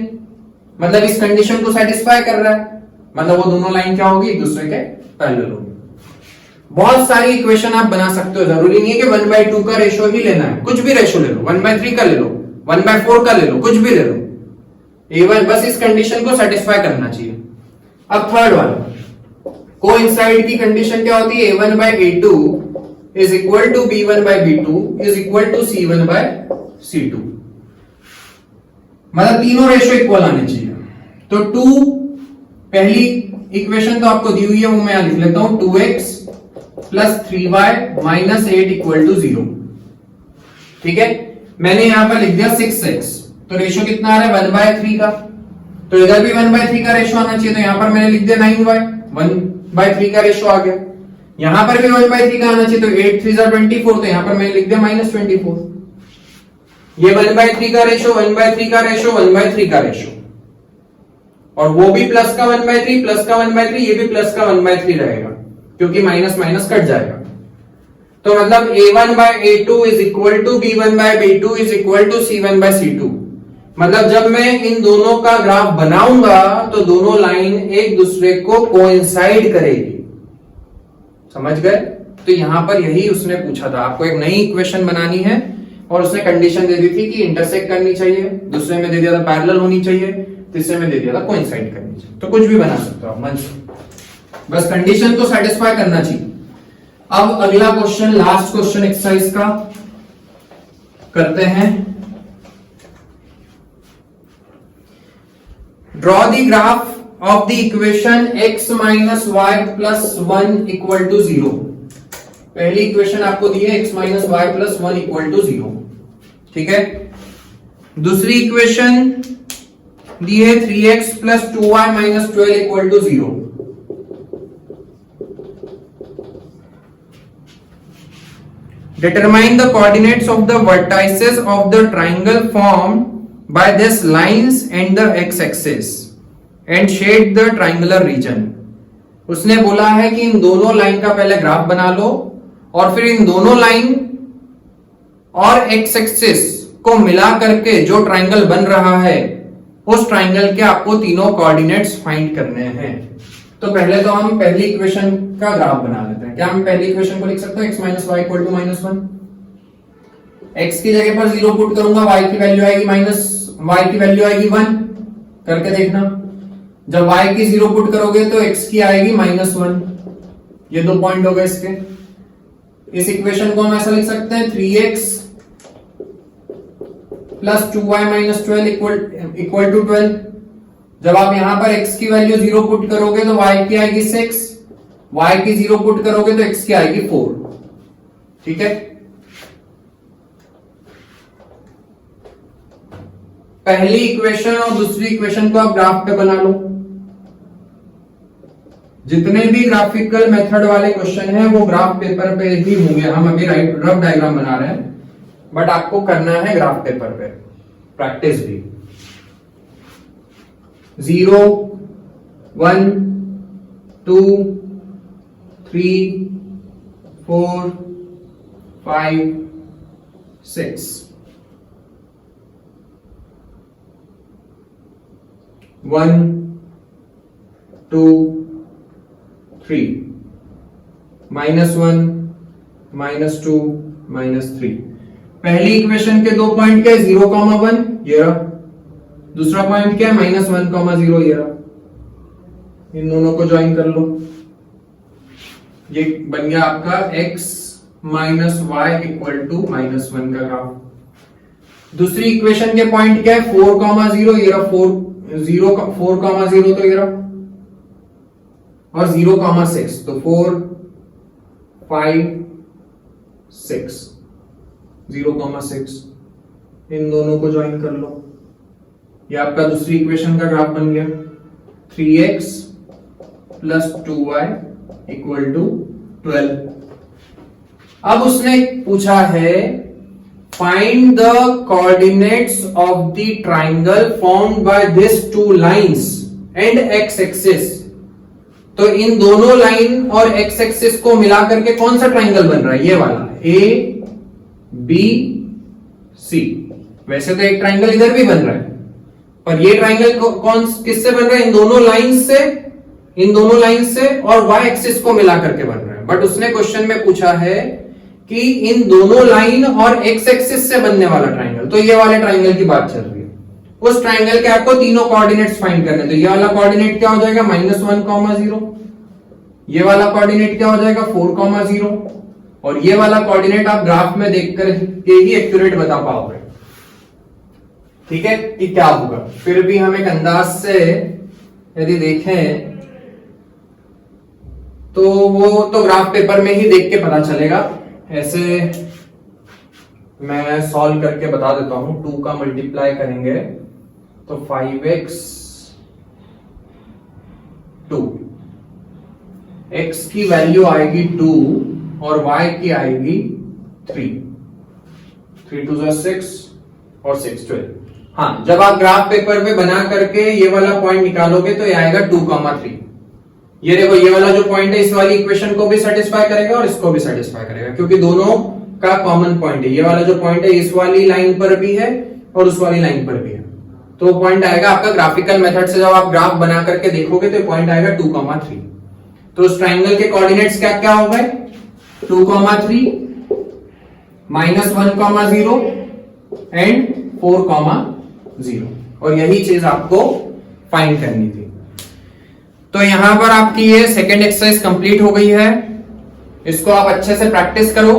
मतलब इस कंडीशन को सेटिस्फाई कर रहा है, मतलब वो दोनों लाइन क्या होगी? एक दूसरे के पैरेलल होगी। बहुत सारी इक्वेशन आप बना सकते हो, जरूरी नहीं है कि 1 by 2 का रेशियो ही लेना है, कुछ भी रेशियो ले लो, 1 by 3 का ले लो, 1 by 4 का ले लो, कुछ भी ले लो। a1 बस इस कंडीशन को सेटिस्फाई करना चाहिए। अब थर्ड वाला कोइंसाइड की कंडीशन क्या होती है? a1 by a2 is equal to b1 by b2 is equal to c1 by c2। मतलब तीनों रेशियो इक्वल आने चाहिए। तो 2 पहली इक्वेशन तो आपको दी हुई है, वो मैं यहां लिख लेता हूं, 2x plus 3y minus 8 equal to 0। ठीक है, मैंने यहां पर लिख दिया 6x, तो रेशियो कितना आ रहा है 1/3 का, तो इधर भी 1/3 का रेशियो आना चाहिए, तो यहां पर मैंने लिख दिया 9y, 1/3 का रेशियो आ गया। यहां पर भी 1/3 का आना चाहिए, तो 8 3 24, तो यहां पर मैंने लिख दिया -24। ये 1/3 का रेशियो, 1/3 का रेशियो, 1/3 का रेशियो, और वो भी प्लस का 1/3, प्लस का 1/3, ये भी प्लस का 1/3 रहेगा, क्योंकि माइनस माइनस कट जाएगा। तो मतलब a1/a2 is equal to b1/b2 is equal to c1/c2। मतलब जब मैं इन दोनों का ग्राफ बनाऊंगा तो दोनों लाइन एक दूसरे को कोइंसाइड करेगी। समझ गए? तो यहां पर यही उसने पूछा था, आपको एक नई इक्वेशन बनानी है और उसने कंडीशन दे दी थी कि इंटरसेक्ट करनी चाहिए, दूसरे में दे दिया था पैरेलल होनी चाहिए, तीसरे में दे दिया था कोइंसाइड करनी चाहिए। तो कुछ भी बना सकते हो आप मन से, बस कंडीशन को सेटिस्फाई करना चाहिए। अब अगला क्वेश्चन, लास्ट क्वेश्चन एक्सरसाइज का करते हैं। Draw the graph of the equation x minus y plus 1 equal to 0। पहली इक्वेशन आपको दी है x minus y plus 1 equal to 0। ठीक है, दूसरी इक्वेशन दी है 3x plus 2y minus 12 equal to 0। Determine the coordinates of the vertices of the triangle formed by these lines and the x-axis and shade the triangular region। उसने बोला है कि इन दोनों लाइन का पहले ग्राफ बना लो और फिर इन दोनों लाइन और x-axis को मिला करके जो ट्राइंगल बन रहा है उस ट्राइंगल के आपको तीनों कोऑर्डिनेट्स फाइंड करने हैं। तो पहले तो हम पहली इक्वेशन का ग्राफ बना लेते हैं। क्या हम पहली इक्वेशन को लिख सकते हैं x minus y equal to -1। x की जगह पर 0 पुट करूंगा, y की वैल्यू आएगी y की वैल्यू आएगी 1, करके देखना। जब y की 0 पुट करोगे तो x की आएगी -1। ये 2 पॉइंट हो गए इसके। इस इक्वेशन को हम ऐसा लिख सकते हैं 3x plus 2y minus 12 equal to 12। जब आप यहां पर x की वैल्यू 0 पुट करोगे तो y की आएगी 6, y की 0 पुट करोगे तो x की आएगी 4। ठीक है, पहली इक्वेशन और दूसरी इक्वेशन को आप ग्राफ पे बना लो। जितने भी ग्राफिकल मेथड वाले क्वेश्चन हैं वो ग्राफ पेपर पे ही होंगे। हम अभी रफ डायग्राम बना रहे हैं, बट आपको करना है ग्राफ पेपर पे, प्रैक्टिस भी। 0 1 2 3 4 5 6 1 2 3 -1 -2 -3। पहली इक्वेशन के 2 पॉइंट क्या है 0,1 ये रहा, दूसरा पॉइंट क्या है -1,0 ये रहा। इन दोनों को ज्वाइन कर लो, ये बन गया आपका x minus y equal to -1 का ग्राफ। दूसरी इक्वेशन के पॉइंट क्या है 4,0 ये रहा, 4,0 तो ये रहा, और 0,6 तो 4 5 6 0,6। इन दोनों को ज्वाइन कर लो, ये आपका दूसरी इक्वेशन का ग्राफ बन गया 3x plus 2y equal to 12। अब उसने पूछा है find the coordinates of the triangle formed by this 2 lines and x axis. तो इन दोनों लाइन और x एक्सिस को मिलाकर के कौन सा ट्राइंगल बन रहा है, ये वाला A B C। वैसे तो एक ट्राइंगल इधर भी बन रहा है, पर ये ट्राइंगल कौन किससे बन रहा है, इन दोनों लाइन से और y एक्सिस को मिला करके बन रहा है। बट उसने क्वेश्चन में पूछा है कि इन दोनों लाइन और x एक्सिस से बनने वाला ट्राइंगल, तो ये वाले ट्राइंगल की बात चल रही है। उस ट्राइंगल के आपको तीनों कोऑर्डिनेट्स फाइंड करने। तो ये वाला कोऑर्डिनेट क्या हो जाएगा -1,0, ये वाला कोऑर्डिनेट क्या हो जाएगा 4,0, और ये वाला कोऑर्डिनेट आप ग्राफ में देखकर के ही एक्यूरेट बता पाओगे। ठीक है, कि क्या होगा। फिर भी हम एक अंदाज से यदि देखें तो वो तो ग्राफ पेपर में ही देख के पता चलेगा। ऐसे मैं सॉल्व करके बता देता हूं। 2 का मल्टीप्लाई करेंगे तो 5x 2, x की वैल्यू आएगी 2 और y की आएगी 3, 3 2 6 और 6 12। हाँ, जब आप ग्राफ पेपर पे बना करके ये वाला पॉइंट निकालोगे तो ये आएगा 2,3। ये देखो, ये वाला जो पॉइंट है इस वाली इक्वेशन को भी सेटिस्फाई करेगा और इसको भी सेटिस्फाई करेगा, क्योंकि दोनों का कॉमन पॉइंट है। ये वाला जो पॉइंट है इस वाली लाइन पर भी है और उस वाली लाइन पर भी है, तो पॉइंट आएगा आपका ग्राफिकल मेथड से। जब आप ग्राफ बना करके देखोगे तो पॉइंट आएगा 2,3। तो उस ट्राइंगल के कोऑर्डिनेट्स क्या क्या हो गए? 2,3, -1,0 एंड 4,0, और यही चीज आपको फाइंड करनी थी। तो यहां पर आपकी ये सेकेंड एक्सरसाइज कंप्लीट हो गई है। इसको आप अच्छे से प्रैक्टिस करो।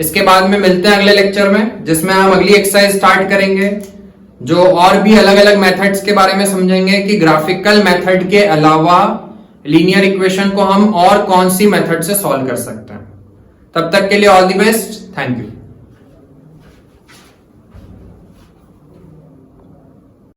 इसके बाद में मिलते हैं अगले लेक्चर में, जिसमें हम अगली एक्सरसाइज स्टार्ट करेंगे, जो और भी अलग अलग मेथड्स के बारे में समझेंगे कि ग्राफिकल मेथड के अलावा लीनियर इक्वेशन को हम और कौन सी मेथड से सॉल्व कर सकते हैं। तब तक के लिए all the best, thank you.